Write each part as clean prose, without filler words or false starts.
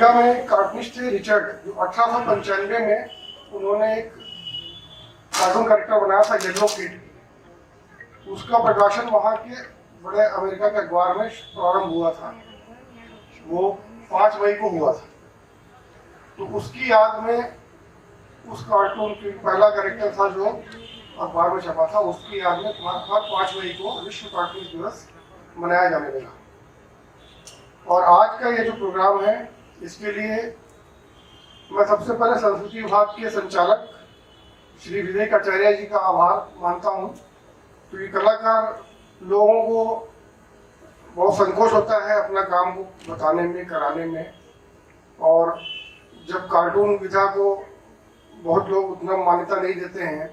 America में cartoonist थे Richard, जो 1895 में उन्होंने एक कार्टून कैरेक्टर बनाया था येलो किड। उसका प्रकाशन वहाँ के बड़े अमेरिका के अखबार में प्रारंभ हुआ था। वो 5 मई को हुआ था। तो उसकी याद में उस कार्टून की पहला कैरेक्टर था जो अखबार में छपा था, उसकी याद में हर 5 मई को विश्व कार्टून दिवस मनाया जाने लगा। और आज का ये जो प्रोग्राम है, इसके लिए मैं सबसे पहले संस्कृति विभाग के संचालक श्री विवेक आचार्य जी का आभार मानता हूँ, क्योंकि कलाकार लोगों को बहुत संकोच होता है अपना काम को बताने में, कराने में। और जब कार्टून विधा को बहुत लोग उतना मान्यता नहीं देते हैं,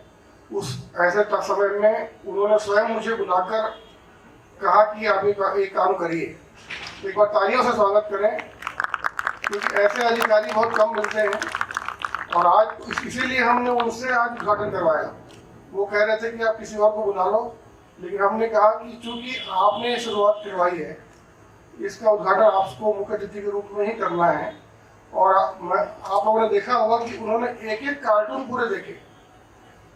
उस ऐसे समय में उन्होंने स्वयं मुझे बुलाकर कहा कि आप एक काम करिए। एक बार तालियों से स्वागत करें, क्योंकि ऐसे अधिकारी बहुत कम मिलते हैं। और आज इसीलिए हमने उनसे आज उद्घाटन करवाया। वो कह रहे थे कि आप किसी और को बुला लो, लेकिन हमने कहा कि चूंकि आपने शुरुआत करवाई है, इसका उद्घाटन आपको मुख्य अतिथि के रूप में ही करना है। और आप लोगों ने देखा होगा कि उन्होंने एक एक कार्टून पूरे देखे,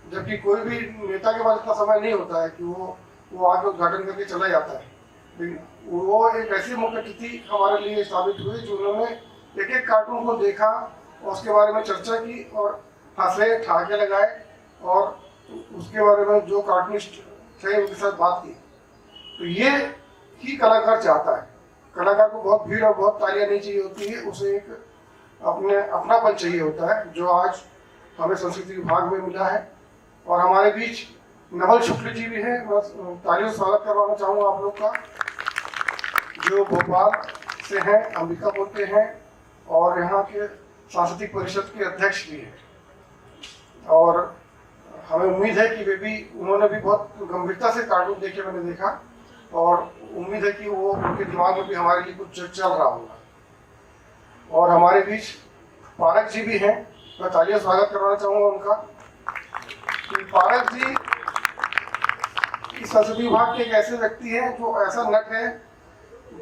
जबकि कोई भी नेता के पास इतना समय नहीं होता है कि वो आगे उद्घाटन करके चला जाता है। लेकिन वो एक ऐसी मुख्य अतिथि हमारे लिए साबित हुई जो उन्होंने एक एक कार्टून को देखा और उसके बारे में चर्चा की और हंसे, ठहाके लगाए और उसके बारे में जो कार्टूनिस्ट थे उनके साथ बात की। तो ये ही कलाकार चाहता है। कलाकार को बहुत भीड़ और बहुत तालियां नहीं चाहिए होती है, उसे एक अपनापन चाहिए होता है, जो आज हमें संस्कृति विभाग में मिला है। और हमारे बीच नवल शुक्ल जी भी हैं। मैं तालियों से स्वागत करवाना चाहूँगा आप लोग का, जो भोपाल से हैं, अंबिकापुर के हैं और यहाँ के सांस्कृतिक परिषद के अध्यक्ष भी हैं। और हमें उम्मीद है कि उन्होंने भी बहुत गंभीरता से कार्टून देखे, मैंने देखा, और उम्मीद है कि वो उनके दिमाग में भी हमारे लिए कुछ चल रहा होगा। और हमारे बीच पारक जी भी हैं। मैं तालियों से स्वागत करवाना चाहूँगा उनका। पारक जी संस्कृति विभाग के एक ऐसे व्यक्ति हैं जो ऐसा नट है,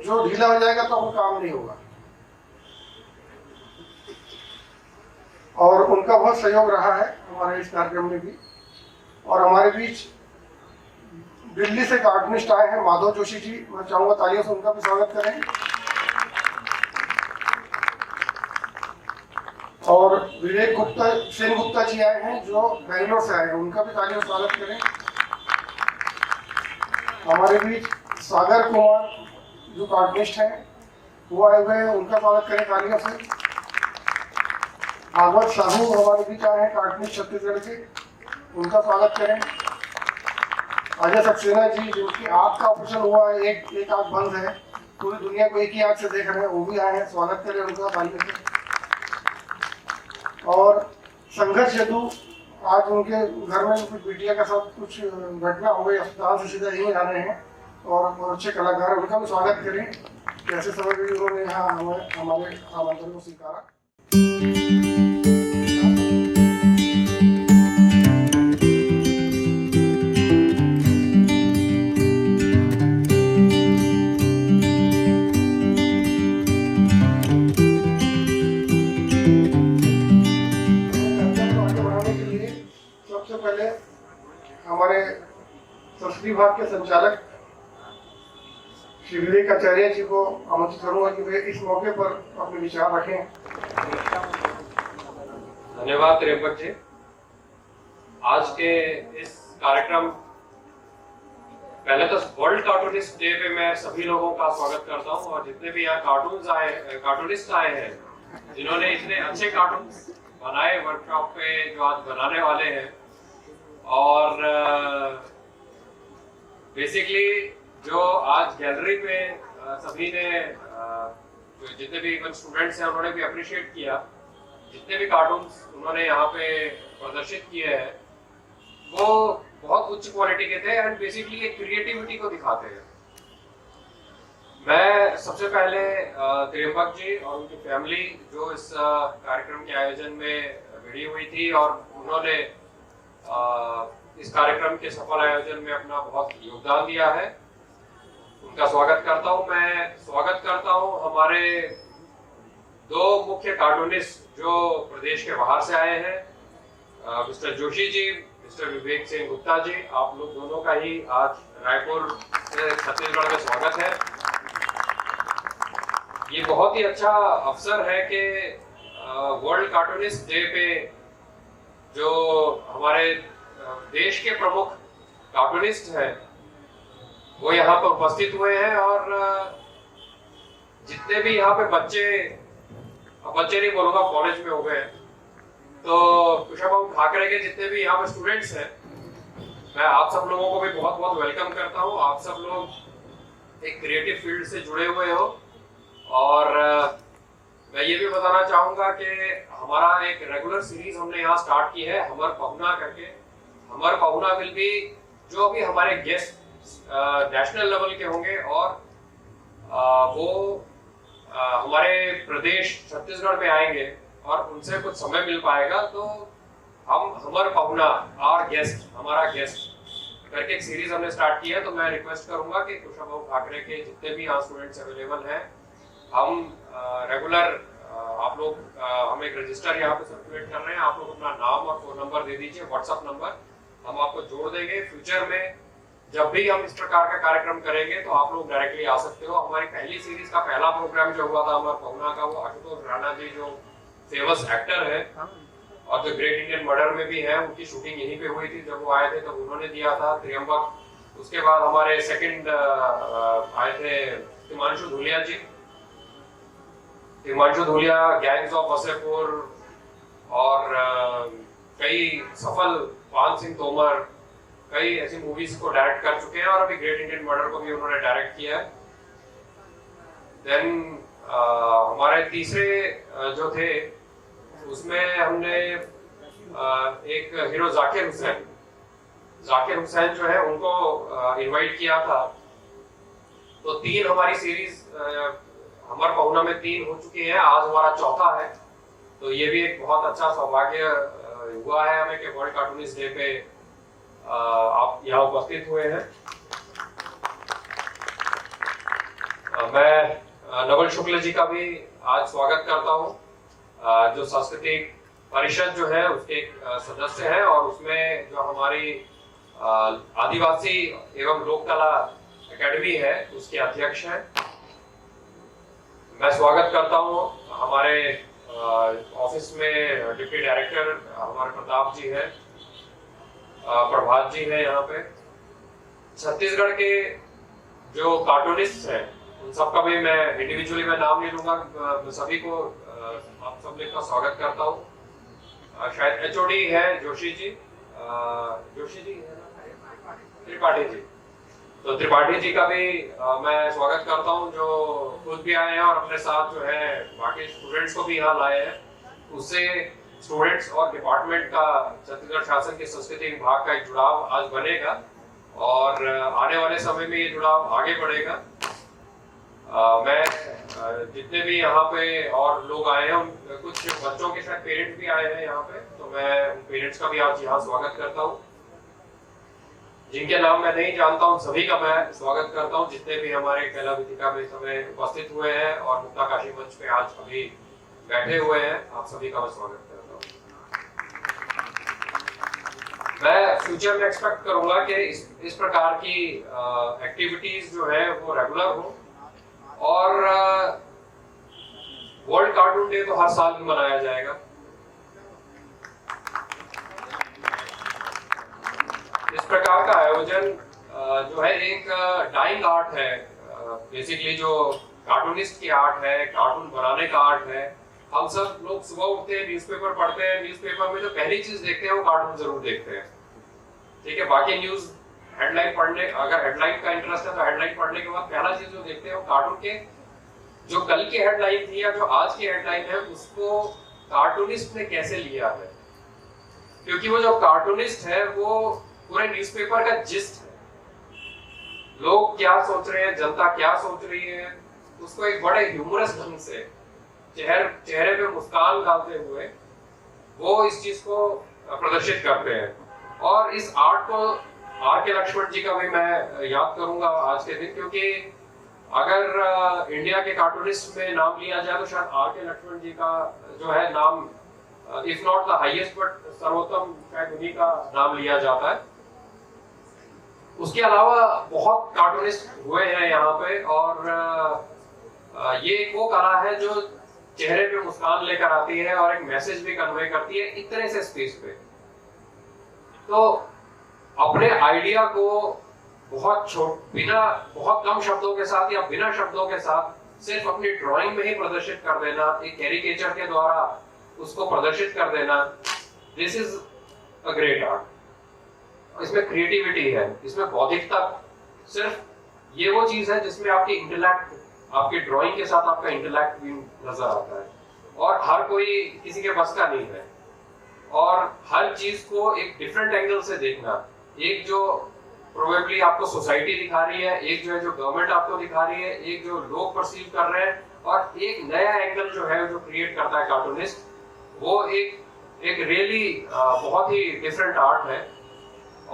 जो ढीला हो जाएगा तो वो काम नहीं होगा। और उनका बहुत सहयोग रहा है हमारे इस कार्यक्रम में भी। और हमारे बीच दिल्ली से कार्टूनिस्ट आए हैं माधव जोशी जी। मैं चाहूंगा तालियों से उनका भी स्वागत करें। और विवेक गुप्ता, सेन गुप्ता जी आए हैं जो बेंगलोर से आए हैं, उनका भी तालियों से स्वागत करें। हमारे बीच सागर कुमार जो कार्टूनिस्ट हैं वो आए हुए हैं, उनका स्वागत करें तालियों से। भागवत साहू हमारे बीच आए हैं कार्टूनिस्ट छत्तीसगढ़ के, उनका स्वागत करें। अजय सक्सेना जी, जिनकी आँख का ऑपरेशन हुआ है, एक आँख बंद है, पूरी दुनिया को एक ही आँख से देख रहे हैं, वो भी आए हैं, स्वागत करें उनका तालियों से। और संघर्ष यदु, आज उनके घर में उनकी बिटिया के साथ कुछ घटना हो गई, अस्पताल से सीधा यहीं आ रहे हैं और बहुत अच्छे कलाकार हैं, उनका भी स्वागत करें। कैसे समय भी उन्होंने यहाँ हमारे आमंत्रण को स्वीकारा। हमारे संस्कृति विभाग के संचालक श्री विवेक आचार्य जी को आमंत्रित करूंगा कि वे इस मौके पर अपने विचार रखें। धन्यवाद त्रियंबक जी। आज के इस कार्यक्रम, पहले तो वर्ल्ड कार्टूनिस्ट डे पे मैं सभी लोगों का स्वागत करता हूं, और जितने भी यहाँ कार्टूनिस्ट आए हैं, जिन्होंने इतने अच्छे कार्टून बनाए वर्कशॉप पे, जो आज बनाने वाले हैं। और बेसिकली जो आज गैलरी में सभी ने, जितने भी इवन स्टूडेंट्स हैं, उन्होंने भी अप्रिशिएट किया। जितने भी कार्टून्स उन्होंने यहाँ पे प्रदर्शित किए हैं, वो बहुत उच्च क्वालिटी के थे एंड बेसिकली एक क्रिएटिविटी को दिखाते हैं। मैं सबसे पहले त्रियंबक जी और उनकी फैमिली, जो इस कार्यक्रम के आयोजन में भिड़ी हुई थी और उन्होंने इस कार्यक्रम के सफल आयोजन में अपना बहुत योगदान दिया है, उनका स्वागत करता हूं। मैं स्वागत करता हूं हमारे दो मुख्य कार्टूनिस्ट जो प्रदेश के बाहर से आए हैं, मिस्टर जोशी जी, मिस्टर विवेक सिंह गुप्ता जी, आप लोग दोनों का ही आज रायपुर से छत्तीसगढ़ में स्वागत है। ये बहुत ही अच्छा अवसर है कि वर्ल्ड कार्टूनिस्ट डे पे जो हमारे देश के प्रमुख कार्टूनिस्ट हैं वो यहाँ पर उपस्थित हुए हैं, और जितने भी यहाँ पे बच्चे नहीं बोलूंगा, कॉलेज में हो गए हैं, तो कुशाभाऊ ठाकरे के जितने भी यहाँ पे स्टूडेंट्स हैं, मैं आप सब लोगों को भी बहुत बहुत वेलकम करता हूँ। आप सब लोग एक क्रिएटिव फील्ड से जुड़े हुए हो, और मैं ये भी बताना चाहूंगा कि हमारा एक रेगुलर सीरीज हमने यहाँ स्टार्ट की है, हमर पहुना करके। हमर पहुना विल भी, जो भी हमारे गेस्ट नेशनल लेवल के होंगे और वो हमारे प्रदेश छत्तीसगढ़ में आएंगे और उनसे कुछ समय मिल पाएगा, तो हम हमर पहुना और गेस्ट, हमारा गेस्ट करके एक सीरीज हमने स्टार्ट की है। तो मैं रिक्वेस्ट करूंगा कि कुशाभाऊ ठाकरे के जितने भी यहाँ स्टूडेंट्स अवेलेबल हैं, हम रेगुलर आप लोग, हम एक रजिस्टर यहाँ पे सर्कुलेट कर रहे हैं, आप लोग अपना नाम और फोन नंबर दे दीजिए, व्हाट्सएप नंबर, हम आपको जोड़ देंगे। फ्यूचर में जब भी हम इस प्रकार का कार्यक्रम करेंगे तो आप लोग डायरेक्टली आ सकते हो। हमारी पहली सीरीज का पहला प्रोग्राम जो हुआ था हमारा पहुना का, वो आशुतोष राणा जी जो फेमस एक्टर है और जो ग्रेट इंडियन मर्डर में भी है, उनकी शूटिंग यहीं पे हुई थी। जब वो आए थे तो उन्होंने दिया था त्रियंबक। उसके बाद हमारे सेकंड आए थे हिमांशु धुलिया जी, हिमांशु धुलिया गैंग्स ऑफ वसेपुर और कई सफल, पान सिंह तोमर, कई ऐसी मूवीज को डायरेक्ट कर चुके हैं, और अभी ग्रेट इंडियन मर्डर को भी उन्होंने डायरेक्ट किया है। देन हमारे तीसरे जो थे उसमें हमने एक हीरो जाकिर हुसैन जो है उनको इनवाइट किया था। तो 3 हमारी सीरीज हमर पहुना में 3 हो चुकी हैं, आज हमारा चौथा है। तो ये भी एक बहुत अच्छा सौभाग्य हुआ है हमें कि वर्ल्ड कार्टूनिस्ट डे पे आप यहाँ उपस्थित हुए हैं। मैं नवल शुक्ल जी का भी आज स्वागत करता हूँ, जो सांस्कृतिक परिषद जो है उसके एक सदस्य हैं, और उसमें जो हमारी आदिवासी एवं लोक कला एकेडमी है उसके अध्यक्ष हैं। मैं स्वागत करता हूँ हमारे ऑफिस में डिप्टी डायरेक्टर हमारे प्रताप जी है, प्रभात जी है यहाँ पे। छत्तीसगढ़ के जो कार्टूनिस्ट हैं उन सबका भी मैं इंडिविजुअली मैं नाम नहीं लूंगा, सभी को आप सब लोग का स्वागत करता हूँ। शायद एचओडी है जोशी जी, त्रिपाठी जी, तो त्रिपाठी जी का भी मैं स्वागत करता हूँ, जो खुद भी आए हैं और अपने साथ जो है बाकी स्टूडेंट्स को भी यहाँ लाए हैं। उससे स्टूडेंट्स और डिपार्टमेंट का, छत्तीसगढ़ शासन के संस्कृति विभाग का एक जुड़ाव आज बनेगा, और आने वाले समय में ये जुड़ाव आगे बढ़ेगा। मैं जितने भी यहाँ पे और लोग आए हैं, कुछ बच्चों के साथ पेरेंट्स भी आए हैं यहाँ पे, तो मैं उन पेरेंट्स का भी आज यहाँ स्वागत करता हूँ। जिनके नाम मैं नहीं जानता हूँ सभी का मैं स्वागत करता हूँ, जितने भी हमारे कला विधिका में समय उपस्थित हुए हैं और मुक्ताकाशी मंच पे आज अभी बैठे हुए हैं, आप सभी का मैं स्वागत करता हूँ। मैं फ्यूचर में एक्सपेक्ट करूंगा कि इस प्रकार की एक्टिविटीज जो है वो रेगुलर हो, और वर्ल्ड कार्टून डे तो हर साल भी मनाया जाएगा। इस प्रकार का आयोजन जो है एक डाइंग आर्ट है, बेसिकली जो कार्टूनिस्ट की आर्ट है, कार्टून बनाने का आर्ट है। हम सब लोग सुबह उठते हैं, न्यूज़पेपर पढ़ते हैं, न्यूज़पेपर में जो पहली चीज देखते हैं वो कार्टून जरूर देखते हैं, ठीक है। बाकी न्यूज हेडलाइन पढ़ने, अगर हेडलाइन का इंटरेस्ट है तो हेडलाइन पढ़ने के बाद पहला चीज जो देखते हैं वो कार्टून के, जो कल की हेडलाइन थी या जो आज की हेडलाइन है उसको कार्टूनिस्ट ने कैसे लिया है, क्योंकि वो जो कार्टूनिस्ट है वो पूरे न्यूज़पेपर का जिस्ट है। लोग क्या सोच रहे हैं, जनता क्या सोच रही है, उसको एक बड़े ह्यूमरस ढंग से चेहरे पे मुस्कान डालते हुए वो इस चीज को प्रदर्शित करते हैं। और इस आर्ट को आर के लक्ष्मण जी का भी मैं याद करूंगा आज के दिन, क्योंकि अगर इंडिया के कार्टूनिस्ट में नाम लिया जाए तो शायद आर के लक्ष्मण जी का जो है नाम, if not the highest but सर्वोत्तम, शायद उन्हीं का नाम लिया जाता है। उसके अलावा बहुत कार्टूनिस्ट हुए हैं यहाँ पे, और ये एक वो कला है जो चेहरे पे मुस्कान लेकर आती है और एक मैसेज भी कन्वे करती है इतने से स्पेस पे। तो अपने आइडिया को बहुत कम शब्दों के साथ या बिना शब्दों के साथ सिर्फ अपनी ड्राइंग में ही प्रदर्शित कर देना, एक कैरिकेचर के द्वारा उसको प्रदर्शित कर देना, this is a great art. इसमें क्रिएटिविटी है, इसमें बौद्धिकता, सिर्फ ये वो चीज है जिसमें आपकी इंटेलेक्ट, आपकी ड्राइंग के साथ आपका इंटेलेक्ट भी नजर आता है, और हर कोई किसी के बस का नहीं है। और हर चीज को एक डिफरेंट एंगल से देखना, एक जो प्रोबेबली आपको सोसाइटी दिखा रही है, एक जो है जो गवर्नमेंट आपको दिखा रही है, एक जो लोग परसीव कर रहे हैं, और एक नया एंगल जो है जो क्रिएट करता है कार्टूनिस्ट, वो एक रियली बहुत ही डिफरेंट आर्ट है।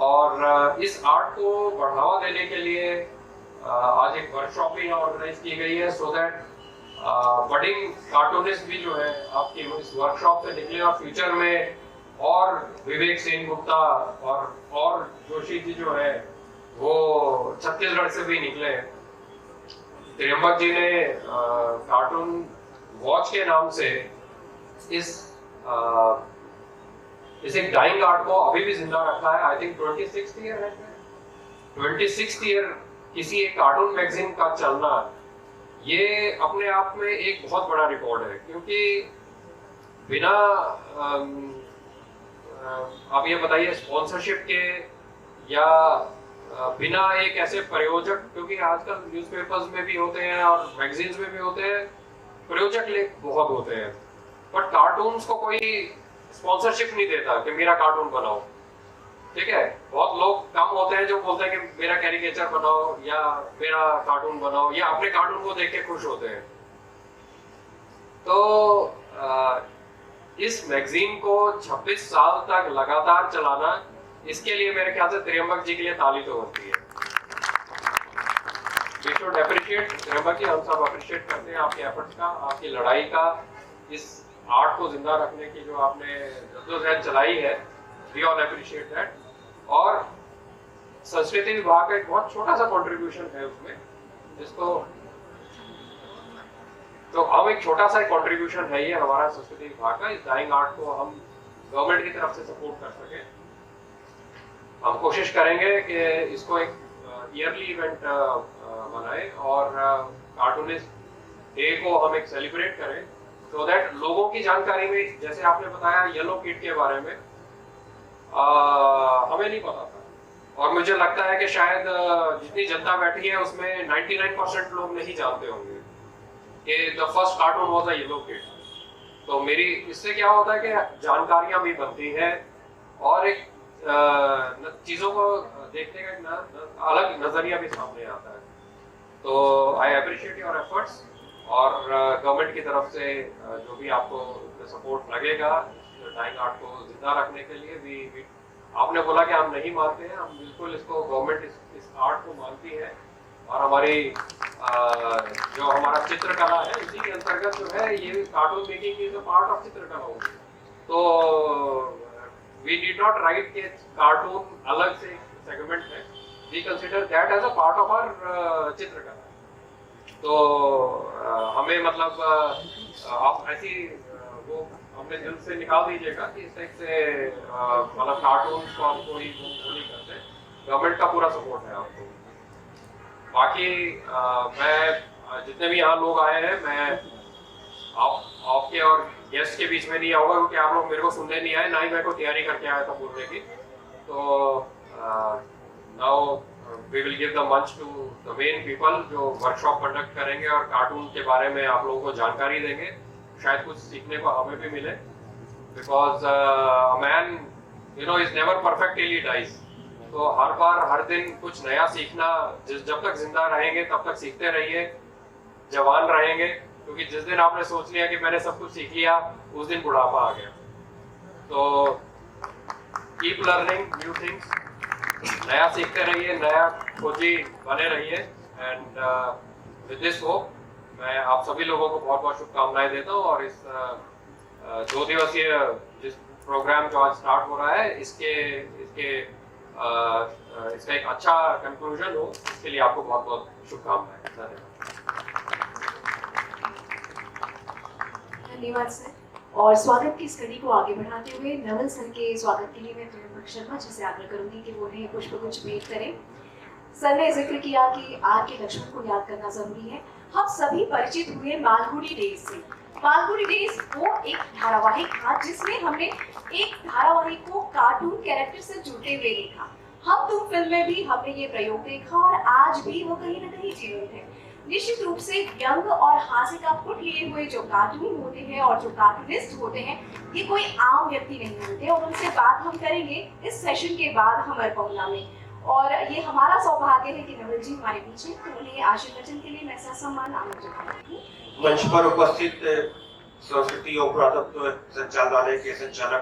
और इस आर्ट को बढ़ावा देने के लिए आज एक वर्कशॉप भी ऑर्गेनाइज की गई है, सो दैट बडिंग कार्टूनिस्ट भी जो है आपके इस वर्कशॉप से निकले, और फ्यूचर में और विवेक सेन गुप्ता और जोशी जी जो है वो छत्तीसगढ़ से भी निकले। त्र्यंबक जी ने कार्टून वॉच के नाम से इस एक डाइंग आर्ट को अभी भी जिंदा रखा है। आई थिंक 26th ईयर है, 26th ईयर किसी एक कार्टून मैगजीन का चलना, ये अपने आप में एक बहुत बड़ा रिकॉर्ड है। क्योंकि बिना आप ये बताइए स्पॉन्सरशिप के या बिना एक ऐसे प्रयोजक, क्योंकि आजकल न्यूज़पेपर्स में भी होते हैं और मैगजीन्स में भी होते हैं, प्रयोजक लेख बहुत होते हैं, बट कार्टून्स को कोई स्पॉन्सरशिप नहीं देता कि मेरा कार्टून बनाओ। ठीक है, बहुत लोग कम होते हैं जो बोलते हैं कि मेरा कैरिकेचर बनाओ या मेरा कार्टून बनाओ, या अपने कार्टून को देख के खुश होते हैं। तो इस मैगजीन को 26 साल तक लगातार चलाना, इसके लिए मेरे ख्याल से त्र्यंबक जी के लिए ताली तो होती है। We should appreciate, त्र्यंबक जी, हम सब अप्रिशिएट करते हैं आपके एफर्ट्स का, आपकी लड़ाई का, इस आर्ट को जिंदा रखने की जो आपने जद्दोजहद चलाई है। We all appreciate that। और संस्कृति विभाग का एक बहुत छोटा सा कंट्रीब्यूशन है उसमें, जिसको तो हम एक छोटा सा कंट्रीब्यूशन है ये हमारा संस्कृति विभाग का, इस डाइंग आर्ट को हम गवर्नमेंट की तरफ से सपोर्ट कर सके। हम कोशिश करेंगे कि इसको एक ईयरली इवेंट बनाए और कार्टूनिस्ट डे को हम एक सेलिब्रेट करें, सो दैट लोगों की जानकारी में, जैसे आपने बताया येलो किट के बारे में, हमें नहीं पता था, और मुझे लगता है कि शायद जितनी जनता बैठी है उसमें 99% लोग नहीं जानते होंगे कि the first cartoon was a yellow kid. तो मेरी इससे क्या होता है कि जानकारियां भी बनती हैं और एक चीज़ों को देखने का एक अलग नजरिया भी सामने आता है। तो आई अप्रिशिएट योर एफर्ट्स, और गवर्नमेंट की तरफ से जो भी आपको सपोर्ट लगेगा डाइंग आर्ट को जिंदा रखने के लिए भी आपने बोला कि हम नहीं मानते हैं, हम बिल्कुल इसको, गवर्नमेंट इस आर्ट को मानती है, और हमारी जो हमारा चित्रकला है इसी के अंतर्गत जो है ये cartoon making is a part of चित्रकला होगी। तो वी डिड नॉट राइट के कार्टून अलग से सेगमेंट है, we consider that as a part of our चित्रकला। तो हमें मतलब आप ऐसी वो अपने दिल से निकाल दीजिएगा कि इस टाइप से मतलब कार्टून को हम कोई वो नहीं करते, गवर्नमेंट का पूरा सपोर्ट है आपको। बाकी मैं जितने भी यहाँ लोग आए हैं, मैं आपके और गेस्ट के बीच में नहीं आऊँगा, क्योंकि आप लोग मेरे को सुनने नहीं आए, ना ही मेरे को तैयारी करके आया था बोलने की। तो now we will give the मंच टू द मेन पीपल जो वर्कशॉप कंडक्ट करेंगे और कार्टून के बारे में आप लोगों को जानकारी देंगे, शायद कुछ सीखने को हमें भी मिले, because man you know is never perfect till he dies. तो हर बार हर दिन कुछ नया सीखना, जब तक जिंदा रहेंगे तब तक सीखते रहिए, जवान रहेंगे, क्योंकि जिस दिन आपने सोच लिया कि मैंने सब कुछ सीख लिया, उस दिन बुढ़ापा आ गया। तो कीप लर्निंग न्यू थिंग्स, नया सीखते रहिए, नया खोजी बने रहिए, एंड विद दिस होप मैं आप सभी लोगों को बहुत बहुत शुभकामनाएं देता हूँ और इस 2 दिवसीय जिस प्रोग्राम जो आज स्टार्ट हो रहा है इसके इसके इसका एक अच्छा कंक्लूजन हो, इसके लिए आपको बहुत बहुत शुभकामनाएं। धन्यवाद सर। और स्वागत की इस कड़ी को आगे बढ़ाते हुए नवल सर के स्वागत के लिए मैं प्रियंका शर्मा जी से आग्रह करूंगी कि वो उन्हें पुष्पगुच्छ भेंट करें। सर ने जिक्र किया कि आर के लक्ष्मण को याद करना जरूरी है। हम सभी परिचित हुए मालगुडी डेज से। मालगुडी डेज वो एक धारावाहिक था जिसमें हमने एक धारावाहिक को कार्टून कैरेक्टर से जुड़ते हुए देखा। हम तुम फिल्म में भी हमने ये प्रयोग देखा और आज भी वो कहीं ना कहीं जीवित है। निश्चित रूप से व्यंग और हास्य का पुट लिए हुए जो कार्टून होते हैं और जो कार्टूनिस्ट होते हैं, ये कोई आम व्यक्ति नहीं होते और उनसे बात हम करेंगे इस सेशन के बाद हमारे पहुंचना में। और ये हमारा सौभाग्य है कि नवल जी हमारे बीच हैं, तो उन्हें आशीर्वचन के लिए मैं ससम्मान आमंत्रित करती हूं। मंच पर उपस्थित संस्कृति और पुरातत्व संचालनालय के संचालक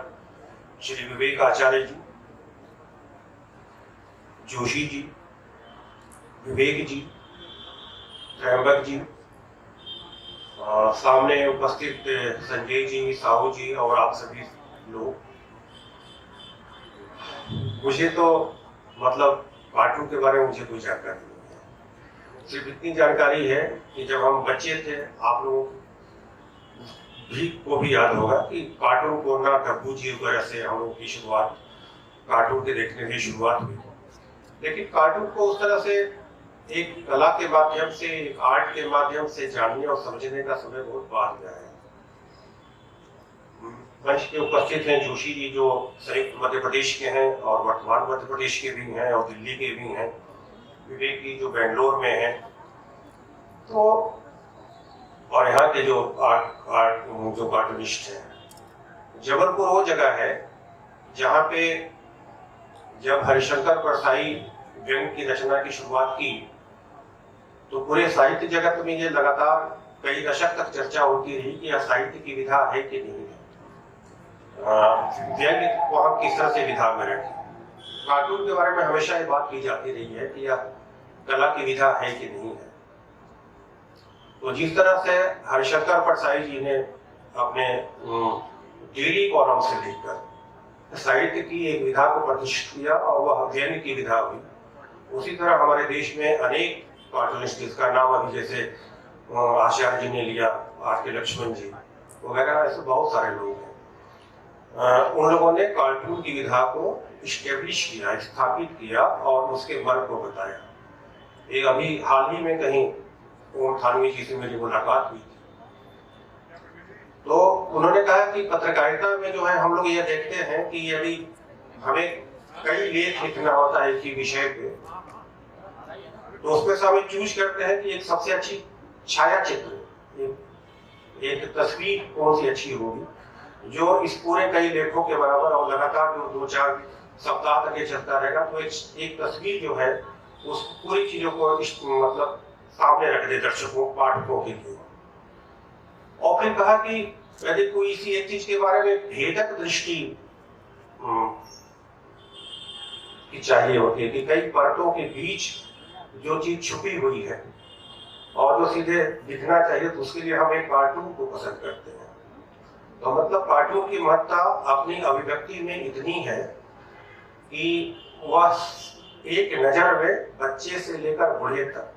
श्री विवेक आचार्य जी, जोशी जी, विवेक जी, त्रयंबक जी, सामने उपस्थित संजय जी, साहू जी और आप सभी लोग, मुझे तो मतलब कार्टून के बारे में मुझे कोई जानकारी नहीं है। सिर्फ इतनी जानकारी है कि जब हम बच्चे थे, आप लोगों को भी याद होगा कि कार्टून को ना डब्बू जी वगैरह से हम लोगों की शुरुआत कार्टून के देखने की शुरुआत हुई। लेकिन कार्टून को उस तरह से एक कला के माध्यम से, एक आर्ट के माध्यम से जानने और समझने का समय बहुत बाद में आया। मंच के उपस्थित हैं जोशी जी, जो संयुक्त मध्य प्रदेश के हैं और वर्तमान मध्य प्रदेश के भी हैं और दिल्ली के भी हैं। विवेक जी जो बेंगलोर में हैं। तो और यहाँ के जो जो कार्टूनिस्ट हैं। जबलपुर वो जगह है जहाँ पे जब हरिशंकर परसाई व्यंग की रचना की शुरुआत की तो पूरे साहित्य जगत में ये लगातार कई दशक तक चर्चा होती रही कि यह साहित्य की विधा है कि नहीं है। व्यंग को हम किस तरह से विधा में रखें। कार्टून के बारे में हमेशा ये बात की जाती रही है कि यह कला की विधा है कि नहीं है। तो जिस तरह से हरिशंकर परसाई जी ने अपने डेली कॉलम से लेकर साहित्य की एक विधा को प्रतिष्ठित किया और वह व्यंग की विधा हुई, उसी तरह हमारे देश में अनेक कार्टूनिस्ट, जिसका नाम अभी जैसे आचार्य जी ने लिया, आर के लक्ष्मण जी वगैरह, ऐसे बहुत सारे लोग हैं। उन लोगों ने कार्टून की विधा को इस्टेब्लिश किया, स्थापित किया और उसके मर्म को बताया। एक अभी हाल ही में कहीं ओम थानवी जी से मेरी मुलाकात हुई थी, तो उन्होंने कहा कि पत्रकारिता में जो है हम लोग ये देखते हैं कि यदि हमें कई लेख लिखना होता है एक विषय पे, तो उसमें से हमें चूज करते हैं कि एक सबसे अच्छी छाया चित्र, एक तस्वीर कौन सी अच्छी होगी जो इस पूरे कई लेखों के बराबर और लगातार जो 2-4 सप्ताह तक ये चलता रहेगा। तो एक तस्वीर जो है उस पूरी चीजों को मतलब सामने रख दे दर्शकों, पाठकों के लिए। और फिर कहा कि यदि कोई इसी एक चीज के बारे में भेदक दृष्टि की चाहिए होती है कि कई परतों के बीच जो चीज छुपी हुई है और जो सीधे दिखना चाहिए, तो उसके लिए हम एक कार्टून को पसंद करते हैं। तो मतलब कार्टून की महत्ता अपनी अभिव्यक्ति में इतनी है कि वह एक नजर में बच्चे से लेकर बूढ़े तक,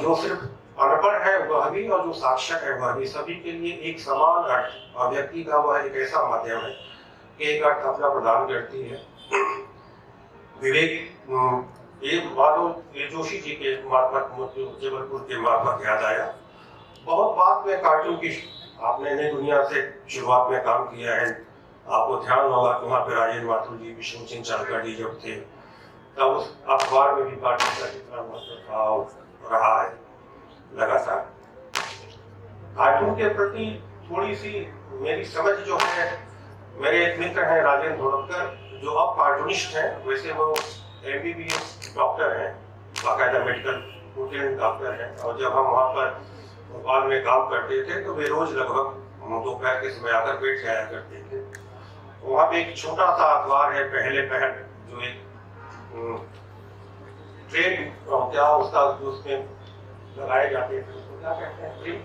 जो सिर्फ अनपढ़ है वह भी और जो साक्षर है वह भी, सभी के लिए एक समान अर्थ अभिव्यक्ति का वह एक ऐसा माध्यम है कि एक अर्थ अपना प्रदान करती है। विवेक ये जोशी जी के मार्फत, जबलपुर के मार्फत याद आया। बहुत बाद में कार्टून की आपने नई दुनिया से शुरुआत में काम किया है। आपको ध्यान होगा कि वहाँ पे राजेंद्र माथुर जी, विष्णु सिंह चालकर जी जब थे, तब उस अखबार में भी कार्टून का कितना महत्व था और रहा है लगातार। कार्टून के प्रति थोड़ी सी मेरी समझ जो है, मेरे एक मित्र हैं राजेंद्र धोड़कर, जो अब कार्टूनिस्ट हैं, वैसे वो MBBS डॉक्टर हैं, बाकायदा मेडिकल डॉक्टर हैं। और जब हम वहाँ पर भोपाल में काम करते थे तो वे रोज लगभग दोपहर के समय आकर बैठ जाया करते थे। वहाँ पे एक छोटा सा अखबार है, पहले पहल, जो एक ट्रेड क्या उसका, उसमें लगाए जाते थे, उसको क्या कहते हैं, प्रिंट,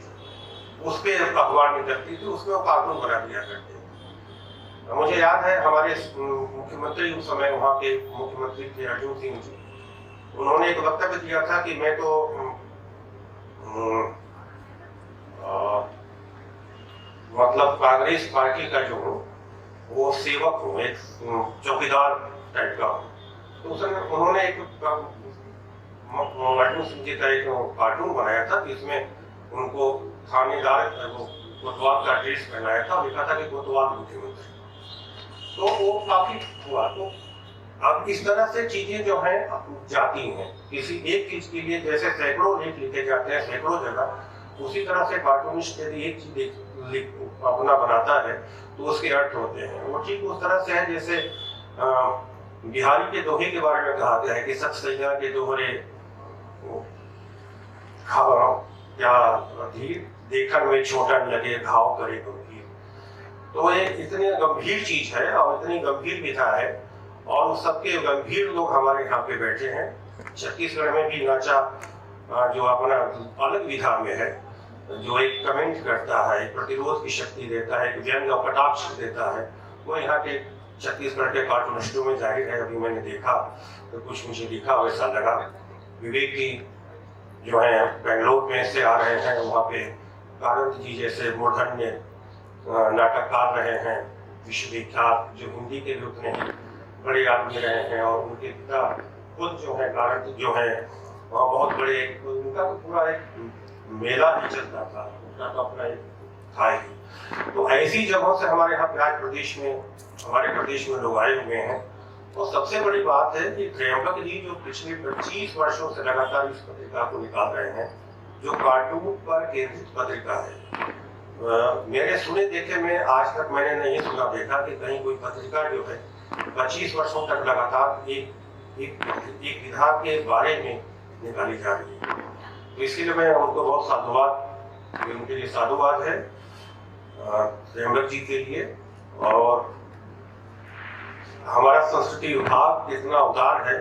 उस पे अखबार निकलती थी, उसमें वो कार्टून बना दिया करते थे। मुझे याद है हमारे मुख्यमंत्री उस समय वहाँ के मुख्यमंत्री थे अर्जुन सिंह जी, उन्होंने एक वक्तव्य दिया था कि मैं तो मतलब कांग्रेस पार्टी का जो हूँ वो सेवक हूँ, एक चौकीदार टाइप का हूँ। तो उस समय उन्होंने एक अर्जुन सिंह जी का एक कार्टून बनाया था जिसमें उनको थानेदार वो कोतवाल का ड्रेस पहनाया था, लिखा था कि कोतवाल मुख्यमंत्री। तो वो काफी हुआ। तो अब इस तरह से चीजें जो हैं जाती हैं, किसी एक चीज के लिए जैसे सैकड़ों लेख लिखे जाते हैं सैकड़ों जगह, उसी तरह से कार्टूनिस्ट यदि एक चीज अपना बनाता है तो उसके अर्थ होते हैं। वो ठीक उस तरह से है जैसे बिहारी के दोहे के बारे में कहा गया है कि सच सैया के दोहरे क्या धीर देखन में छोटा लगे घाव करे गंभीर। तो ये इतनी गंभीर चीज है और इतनी गंभीर विधा है, और सबके गंभीर लोग हमारे यहाँ पे बैठे हैं। छत्तीसगढ़ में भी नाचा जो अपना अलग विधा में है, जो एक कमेंट करता है, एक प्रतिरोध की शक्ति देता है, एक व्यंग और कटाक्ष देता है, वो यहाँ के छत्तीसगढ़ के कार्टूनिस्टों में जाहिर है। अभी मैंने देखा तो कुछ मुझे दिखा वैसा लगा। विवेक जी जो है बेंगलोर में से आ रहे हैं, वहाँ पे कारंत जी जैसे मूर्धन्य नाटककार रहे हैं विश्वविख्यात, जो हिंदी के भी उतने बड़े आदमी रहे हैं, और उनके पिता खुद जो है कारंत जो है बहुत बड़े, उनका तो पूरा एक मेला ही चलता था, उनका तो अपना एक था ही। तो ऐसी जगहों से हमारे यहाँ आज हमारे प्रदेश में लोग आए हुए हैं। और सबसे बड़ी बात है कि त्र्यंबक जी जो पिछले 25 वर्षों से लगातार इस पत्रिका को निकाल रहे हैं, जो कार्टून पर केंद्रित पत्रिका है। मेरे सुने देखे में आज तक मैंने नहीं सुना देखा कि कहीं कोई पत्रिका जो है 25 वर्षों तक लगातार एक विधा के बारे में निकाली जा रही है। तो इसलिए मैं उनको बहुत साधुवाद, उनके लिए साधुवाद है त्र्यंबक जी के लिए। और हमारा संस्कृति विभाग कितना उदार है,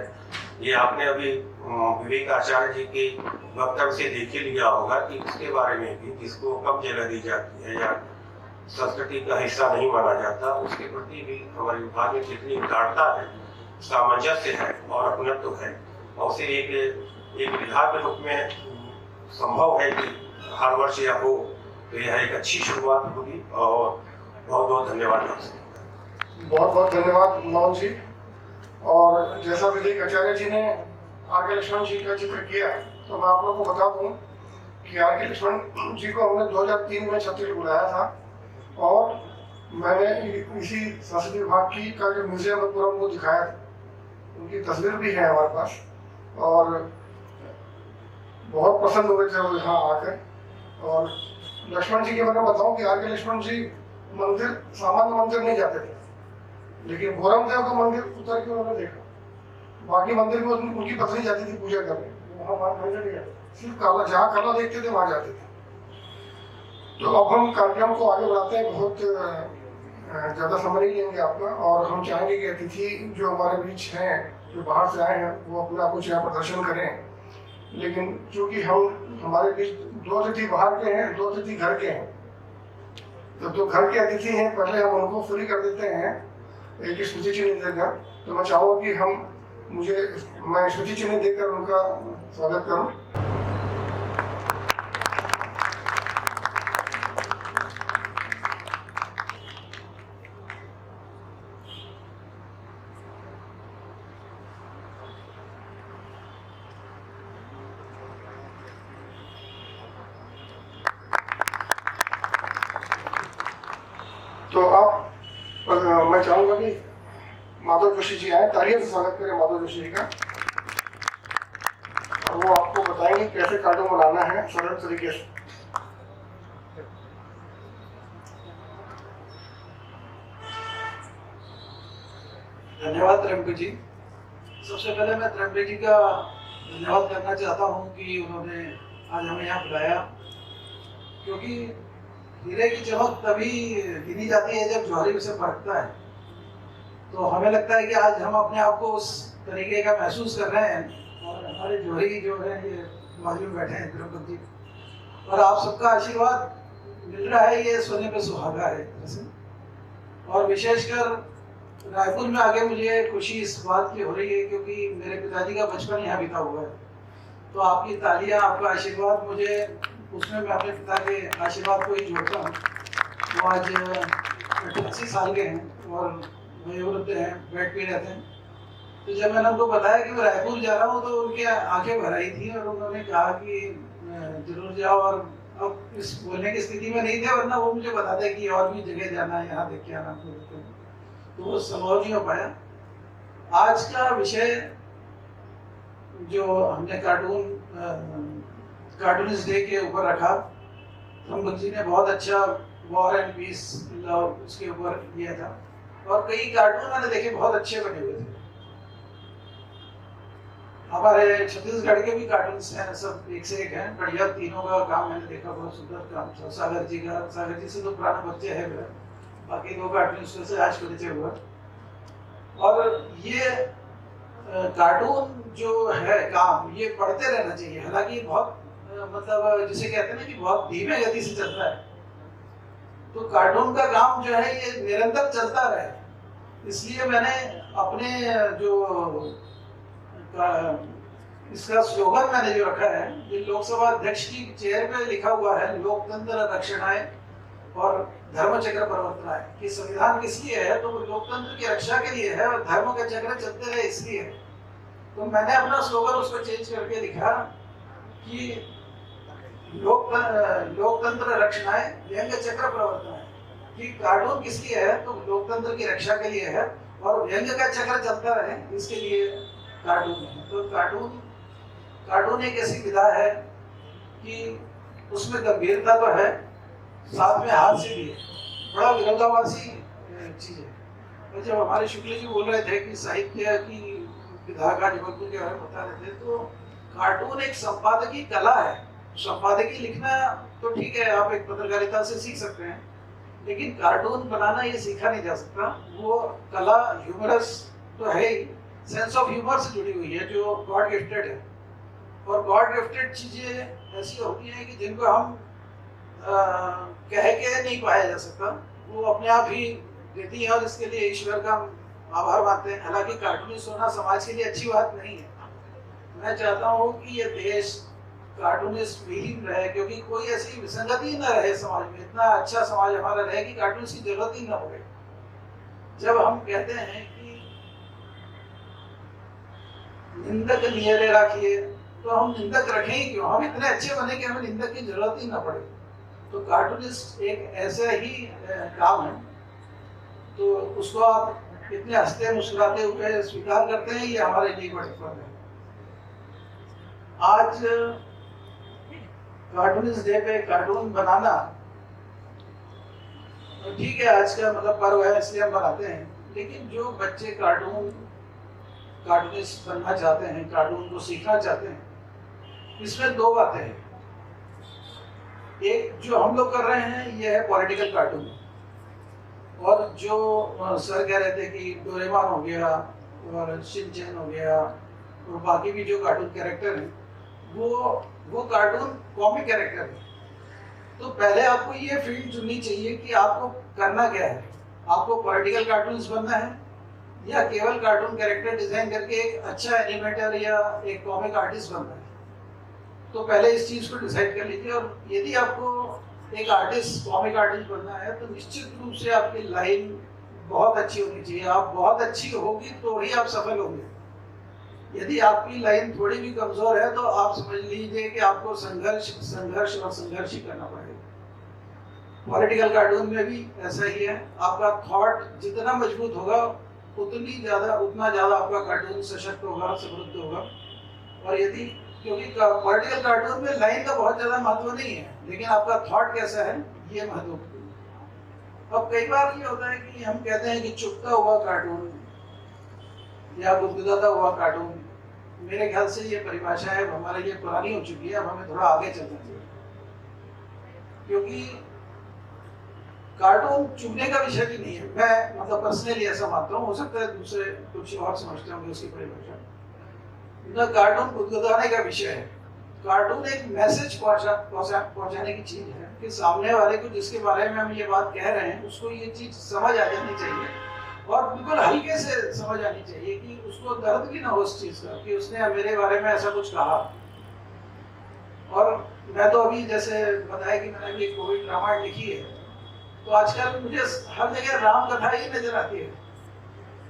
ये आपने अभी विवेक आचार्य जी के वक्तव्य से देख लिया होगा कि इसके बारे में भी किसको कब जगह दी जाती है या संस्कृति का हिस्सा नहीं माना जाता, उसके प्रति भी हमारे विभाग में कितनी उदारता है, सामंजस्य है और अपनत्व है। और उसे एक विधा के रूप में संभव है कि हर वर्ष यह हो, तो यह एक अच्छी शुरुआत होगी। और बहुत बहुत धन्यवाद आपसे। बहुत बहुत धन्यवाद मोहन जी। और जैसा विवेक आचार्य जी ने आर के लक्ष्मण जी का जिक्र किया, तो मैं आप लोगों को बता दूं कि आर के लक्ष्मण जी को हमने 2003 में छत्तीसगढ़ बुलाया था, और मैंने इसी संस्कृति विभाग की का जो म्यूजियम है पूरा उनको दिखाया था। उनकी तस्वीर भी है हमारे पास, और बहुत पसंद हुए थे वो यहाँ आकर। और लक्ष्मण जी के बारे में बताऊं कि आर के लक्ष्मण जी मंदिर, सामान्य मंदिर नहीं जाते थे, लेकिन भोरम देव का मंदिर उतर के उन्होंने देखा। बाकी मंदिर में उनकी पत्नी जाती थी पूजा करने, वहाँ मंदिर नहीं जाते, सिर्फ काला, जहाँ काला देखते थे वहाँ जाते थे। तो अब हम कार्यक्रम को आगे बढ़ाते हैं, बहुत ज़्यादा समय नहीं लेंगे आपका, और हम चाहेंगे कि अतिथि जो हमारे बीच हैं, जो बाहर से आए हैं, वो अपना कुछ यहाँ प्रदर्शन करें। लेकिन चूंकि हमारे बीच 2 अतिथि बाहर के हैं, 2 अतिथि घर के हैं, तो 2 घर के अतिथि हैं, पहले हम उनको फ्री कर देते हैं एक स्मृति चिन्ह देकर। तो मैं चाहूँगा कि मैं स्मृति चिन्ह देकर उनका स्वागत करूँ। तो आप मैं चाहूंगा कि माधव जोशी जी आए, तालियों से स्वागत करें माधव जोशी जी का, और वो आपको बताएंगे कैसे कार्टून बनाना है सरल तरीके से। धन्यवाद त्र्यंबक जी। सबसे पहले मैं त्र्यंबक जी का धन्यवाद करना चाहता हूँ कि उन्होंने आज हमें यहाँ बुलाया, क्योंकि हीरे की चमक तभी गिनी जाती है जब जौहरी उसे परखता है। तो हमें लगता है कि आज हम अपने आप को उस तरीके का महसूस कर रहे हैं और हमारे जोड़ी जो है ये बाजू में बैठे हैं द्रौपदी जी, और आप सबका आशीर्वाद मिल रहा है, ये सोने पे सुहागा है एक तरह से। और विशेषकर रायपुर में आके मुझे खुशी इस बात की हो रही है क्योंकि मेरे पिताजी का बचपन यहाँ बीता हुआ है, तो आपकी तालियां, आपका आशीर्वाद, मुझे उसमें मैं अपने पिता के आशीर्वाद को ही जोड़ता हूँ। वो आज 88 साल के हैं और वयोवृद्ध हैं, बेड पे रहते हैं। तो जब मैंने उनको बताया कि मैं रायपुर जा रहा हूँ तो उनकी आंखें भर आई थी और उन्होंने कहा कि जरूर जाओ, और अब इस बोलने की स्थिति में नहीं थे, वरना वो मुझे बताते कि और भी जगह जाना है, यहाँ देख के आना, तो वो संभव नहीं हो पाया। आज का विषय जो हमने कार्टूनिस्ट डे के ऊपर रखा, हम जी ने बहुत अच्छा वॉर एंड पीस लव उसके ऊपर किया था, और कई कार्टून मैंने देखे बहुत अच्छे बने हुए थे। हमारे छत्तीसगढ़ के भी कार्टून्स हैं, सब एक से एक हैं, बढ़िया, तीनों का काम मैंने देखा, बहुत सुंदर काम था। सागर जी से तो पुराना बच्चे है मेरा, बाकी दो कार्टूनिस्टों से आज परिचय हुआ। और ये कार्टून जो है काम, ये पढ़ते रहना चाहिए। हालांकि बहुत मतलब जिसे कहते हैं ना कि बहुत धीमे गति से चलता है, तो कार्टून का काम जो है ये निरंतर चलता रहे। इसलिए मैंने अपने जो इसका स्लोगन मैंने जो रखा है, ये लोकसभा अध्यक्ष की चेयर पे लिखा हुआ है, लोकतंत्र रक्षणाय और धर्म चक्र प्रवर्तनाय। कि संविधान किस लिए है, तो वो लोकतंत्र की रक्षा के लिए है और धर्म का चक्र चलते रहे इसलिए है। तो मैंने अपना स्लोगन उसको चेंज करके लिखा कि लोकतंत्र रक्षणाय व्यंग्य चक्र प्रवर्तनाय। कि कार्टून किस लिए है, तो लोकतंत्र की रक्षा के लिए है और व्यंग्य का चक्र चलता रहे, इसके लिए कार्टून है। तो कार्टून एक ऐसी विधा है कि उसमें गंभीरता तो है, साथ में हास्य भी है, बड़ा विरोधाभासी चीज है। और जब हमारे शुक्ल जी बोल रहे थे कि साहित्य की विधा का जबलपुर के बारे में बता रहे थे, तो कार्टून एक संपादकीय कला है। संपादकीय लिखना तो ठीक है, आप एक पत्रकारिता से सीख सकते हैं, लेकिन कार्टून बनाना ये सीखा नहीं जा सकता। वो कला ह्यूमरस तो है ही, सेंस ऑफ ह्यूमर से जुड़ी हुई है, जो गॉड गिफ्टेड है। और गॉड गिफ्टेड चीजें ऐसी होती हैं कि जिनको हम कह के नहीं पाया जा सकता, वो अपने आप ही देती है, और इसके लिए ईश्वर का आभार मानते हैं। हालांकि कार्टूनिस्ट होना समाज के लिए अच्छी बात नहीं है। मैं चाहता हूँ कि ये देश कार्टूनिस्ट विहीन रहे, क्योंकि कोई ऐसी विसंगति न रहे समाज में। इतना अच्छा समाज हमारा रहे कि कार्टूनिस्ट की जरूरत ही न पड़े। जब हम कहते हैं कि निंदक नियरे रखिए, तो हम निंदक रखें ही क्यों? हम इतने अच्छे बने कि हमें निंदक की जरूरत ही न पड़े। तो कार्टूनिस्ट एक ऐसा ही काम है, तो उसको आप इतने हंसते मुस्कुराते हुए स्वीकार करते हैं, ये हमारे लिए बड़ी फर्क है। आज कार्टूनिस्ट डे पे कार्टून बनाना तो ठीक है, आज का मतलब पर्व है इसलिए हम बनाते हैं, लेकिन जो बच्चे कार्टूनिस्ट बनना चाहते हैं, कार्टून को सीखना चाहते हैं, इसमें दो बातें हैं। एक जो हम लोग कर रहे हैं ये है पॉलिटिकल कार्टून, और जो सर कह रहे थे कि डोरेमोन हो गया और शिनचैन हो गया और बाकी भी जो कार्टून कैरेक्टर हैं, वो कार्टून कॉमिक कैरेक्टर है। तो पहले आपको ये फील्ड चुननी चाहिए कि आपको करना क्या है। आपको पॉलिटिकल कार्टून्स बनना है या केवल कार्टून कैरेक्टर डिजाइन करके एक अच्छा एनिमेटर या एक कॉमिक आर्टिस्ट बनना है। तो पहले इस चीज को डिसाइड कर लीजिए। और यदि आपको एक आर्टिस्ट, कॉमिक आर्टिस्ट बनना है, तो निश्चित रूप से आपकी लाइन बहुत अच्छी होनी चाहिए। आप बहुत अच्छी होगी तो ही आप सफल होंगे। यदि आपकी लाइन थोड़ी भी कमजोर है तो आप समझ लीजिए कि आपको संघर्ष ही करना पड़ेगा। पॉलिटिकल कार्टून में भी ऐसा ही है। आपका थॉट जितना मजबूत होगा उतना ज्यादा आपका कार्टून सशक्त होगा, समृद्ध होगा। और यदि क्योंकि पॉलिटिकल कार्टून में लाइन का बहुत ज्यादा महत्व नहीं है, लेकिन आपका थॉट कैसा है ये महत्वपूर्ण है। अब कई बार ये होता है कि हम कहते हैं कि चुपता हुआ कार्टून या गुदगुदाता हुआ कार्टून, मेरे ख्याल से ये परिभाषा है हमारे लिए पुरानी हो चुकी है। अब हमें थोड़ा आगे चलना चाहिए, क्योंकि कार्टून चुभने का विषय भी नहीं है। मैं मतलब पर्सनली ऐसा मानता हूँ, हो सकता है दूसरे कुछ और समझते होंगे उसकी परिभाषा। न कार्टून गुदगुदाने का विषय है। कार्टून एक मैसेज पहुंचाने की चीज है कि सामने वाले को जिसके बारे में हम ये बात कह रहे हैं उसको ये चीज समझ आ जानी चाहिए और बिल्कुल हल्के से समझ आनी चाहिए कि उसको दर्द भी ना हो उस चीज का कि उसने मेरे बारे में ऐसा कुछ कहा। और मैं तो अभी जैसे बताया कि मैंने अभी कोविड रामायण लिखी है, तो आजकल मुझे हर जगह राम कथा ही नजर आती है।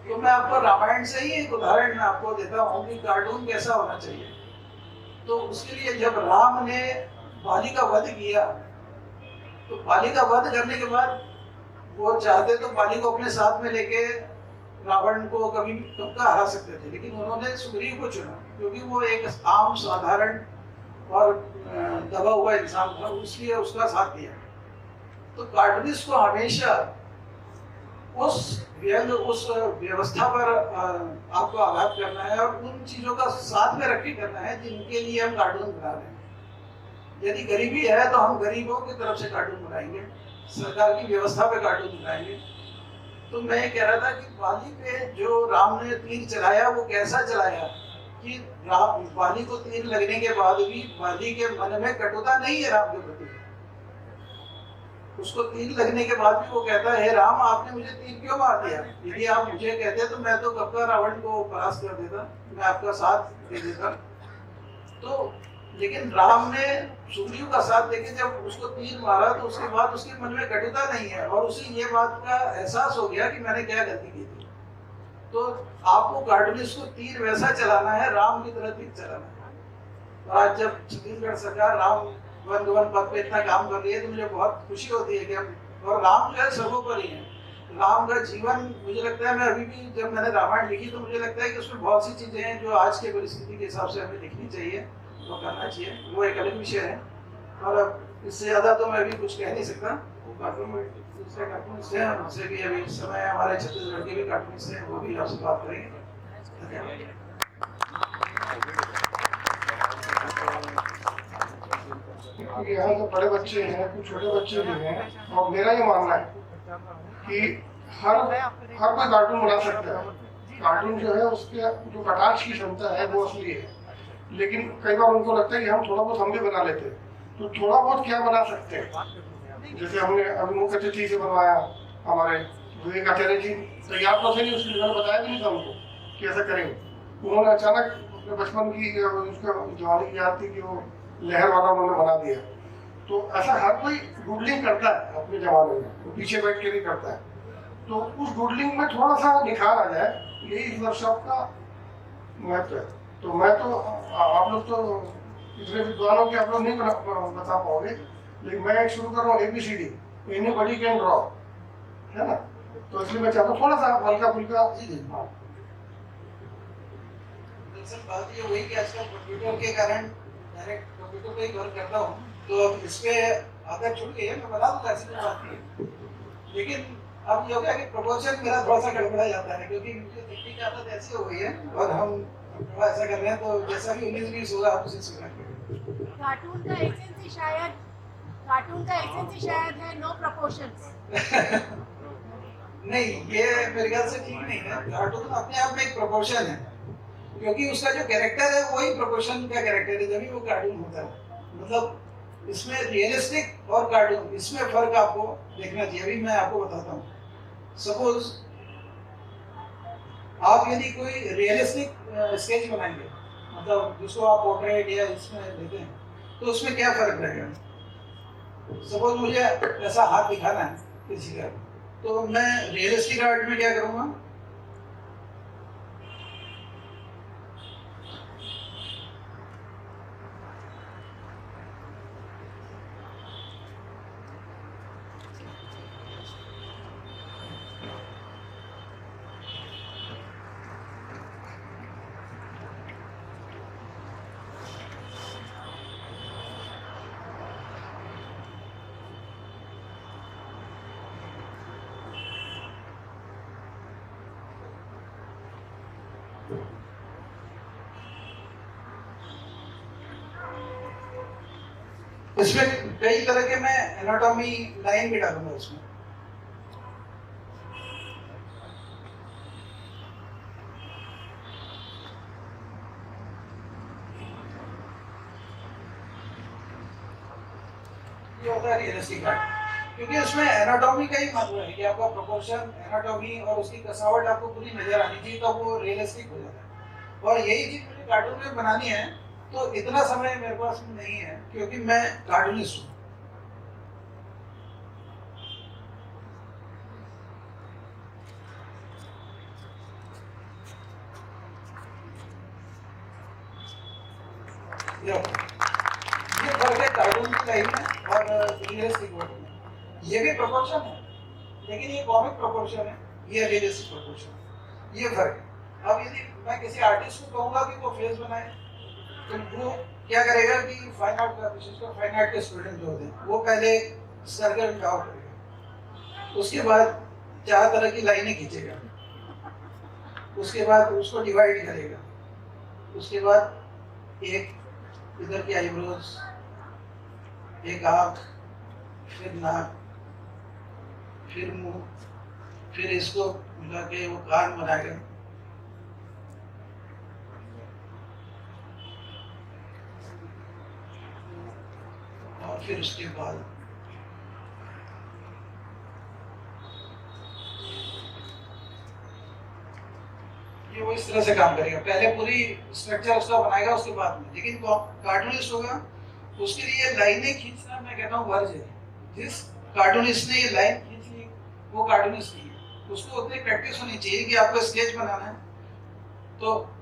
तो मैं आपको रामायण से ही एक उदाहरण आपको देता हूँ कि कार्टून कैसा होना चाहिए। तो उसके लिए जब राम ने बाली का वध किया, तो बाली का वध करने के बाद वो चाहते तो बाली को अपने साथ में लेके रावण को कभी कब का हरा सकते थे, लेकिन उन्होंने सुग्रीव को चुना क्योंकि वो एक आम साधारण और दबा हुआ इंसान था, इसलिए उसका साथ दिया। तो कार्टूनिस्ट को हमेशा उस व्यवस्था पर आपको आघात करना है और उन चीजों का साथ में रख के करना है जिनके लिए हम कार्टून बना रहे हैं। यदि गरीबी है तो हम गरीबों की तरफ से कार्टून बनाएंगे, सरकार की व्यवस्था पे कार्टून बनाएंगे। तो मैं ये कह रहा था कि बाली पे जो राम ने तीर चलाया वो कैसा चलाया कि बाली को तीर लगने के बाद भी बाली के मन में कटुता नहीं है राम के प्रति। उसको तीर लगने के बाद भी वो कहता है, हे राम आपने मुझे तीर क्यों मार दिया? यदि आप मुझे कहते तो मैं तो कब का रावण को परास्त कर देता, मैं आपका साथ दे देता। तो लेकिन राम ने सुग्रीव का साथ देके जब उसको तीर मारा तो उसके बाद उसके मन में कटुता नहीं है और उसे ये बात का एहसास हो गया कि मैंने क्या गलती की थी। तो आपको कार्टूनिस्ट को तीर वैसा चलाना है, राम की तरह तीर चलाना है। तो आज जब छत्तीसगढ़ सरकार राम वन पद पे इतना काम कर रही है तो मुझे बहुत खुशी होती है कि और राम जो है सर्वोपरि है। राम का जीवन मुझे लगता है, मैं अभी भी जब मैंने रामायण लिखी तो मुझे लगता है कि उसमें बहुत सी चीजें हैं जो आज के परिस्थिति के हिसाब से हमें लिखनी चाहिए, वो करना चाहिए, वो एक अलग विषय है। और अब इससे ज्यादा तो मैं अभी कुछ कह नहीं सकता। दूसरे कार्टूनिस्ट हैं, उनसे भी अभी समय हमारे छत्तीसगढ़ के भी कार्टूनिस्ट हैं, वो भी आपसे बात करेंगे। धन्यवाद। क्योंकि यहाँ जो बड़े बच्चे हैं, कुछ छोटे बच्चे भी हैं, और मेरा ये मानना है कि हर कोई कार्टून बना सकता है। कार्टून जो है उसके जो कटाक्ष की क्षमता है वो असली है, लेकिन कई बार उनको लगता है कि हम थोड़ा बहुत हम भी बना लेते हैं। तो थोड़ा बहुत क्या बना सकते हैं, जैसे हमने अभी मुख्य अतिथि से बनवाया, हमारे विवेक आचार्य जी तैयार तो थे नहीं, उसके लिए बताया भी नहीं था उनको कि ऐसा करेंगे। उन्होंने अचानक अपने बचपन की उसका जवानी की याद थी कि वो लहर वाला उन्होंने बना दिया। तो ऐसा हर कोई डूडलिंग करता है अपने जमाने में, वो पीछे बैठ के भी करता है। तो उस डूडलिंग में थोड़ा सा निखार आ जाए, यही इस वर्कशॉप का महत्व है। तो मैं तो आप लोग तो इतने विद्वानों के आप लोग नहीं बता पाओगे, लेकिन मैं शुरू कर रहा हूँ ABCD, एनीबॉडी कैन ड्रॉ, है ना। तो इसलिए मैं चाहता हूँ थोड़ा सा हल्का फुल्का। बात ये हुई कि आजकल कंप्यूटर के कारण डायरेक्ट कंप्यूटर पे ही वर्क करता हूँ, तो अब इस पे आदत छूट गई है, मैं बता दूंगा ऐसी कोई बात नहीं है। लेकिन अब ये हो गया कि प्रपोजल मेरा थोड़ा सा गड़बड़ा जाता है क्योंकि मुझे दिखने की आदत ऐसी हो गई है और हम थोड़ा ऐसा कर रहे हैं, तो जैसा भी 19-20 होगा आप उसे सुना। कार्टून का एसेंस शायद है नो प्रपोर्शंस। नहीं, ये मेरे ख्याल से ठीक नहीं है। कार्टून अपने आप में एक प्रोपोर्शन है, क्योंकि उसका जो कैरेक्टर है वही प्रोपोर्शन का कैरेक्टर है, जब वो कार्टून होता है। मतलब इसमें रियलिस्टिक और कार्टून, इसमें फर्क आपको देखना चाहिए। अभी मैं आपको बताता हूँ, सपोज आप यदि कोई रियलिस्टिक स्केच बनाएंगे, मतलब जिसको आप पोर्ट्रेट या इसमें लेते हैं, तो उसमें क्या फर्क रहेगा। सपोज मुझे ऐसा हाथ दिखाना है किसी का, तो मैं रियलिस्टिक आर्ट में क्या करूँगा, इसमें कई तरह के मैं एनाटॉमी लाइन भी डालूंगा इसमें। ये होता है रियलिस्टिक आर्ट, क्योंकि उसमें एनाटॉमी का ही महत्व है कि आपका प्रोपोर्शन, एनाटॉमी और उसकी कसावट आपको पूरी नजर आनी चाहिए, तब वो रियलिस्टिक हो जाता है। और यही चीज मुझे कार्टून में बनानी है, तो इतना समय मेरे पास नहीं है क्योंकि मैं कार्टूनिस्ट हूँ। ये फर्क है कार्टून की लाइन में और रियलिस्टिक वर्ल्ड में। ये भी प्रोपोर्शन है, लेकिन ये कॉमिक प्रोपोर्शन है, ये रियलिस्टिक प्रोपोर्शन है, ये फर्क है। अब यदि मैं किसी आर्टिस्ट को कहूँगा कि वो फेस बनाए, तो वो क्या करेगा कि फाइन आर्ट का, विशेषकर फाइन आर्ट के स्टूडेंट जो होते हैं, वो पहले सर्कल ड्रॉ करेगा, उसके बाद 4 तरह की लाइनें खींचेगा, उसके बाद उसको डिवाइड करेगा, उसके बाद एक इधर की आईब्रोज, एक आँख, फिर नाक, फिर मुंह, फिर इसको मिला के वो कान बनाएगा, और फिर उसके बाद ये वो इस तरह से काम करेगा। पहले पूरी स्ट्रक्चर उसका बनाएगा, उसके बाद में। लेकिन कार्टूनिस्ट होगा, उसके लिए लाइनें खींचना मैं कहता हूँ वर्ज है। जिस कार्टूनिस्ट ने ये लाइन खींच ली, वो कार्टूनिस्ट नहीं है। उसको उतनी प्रैक्टिस होनी चाहिए कि आपको स्केच बनाना है तो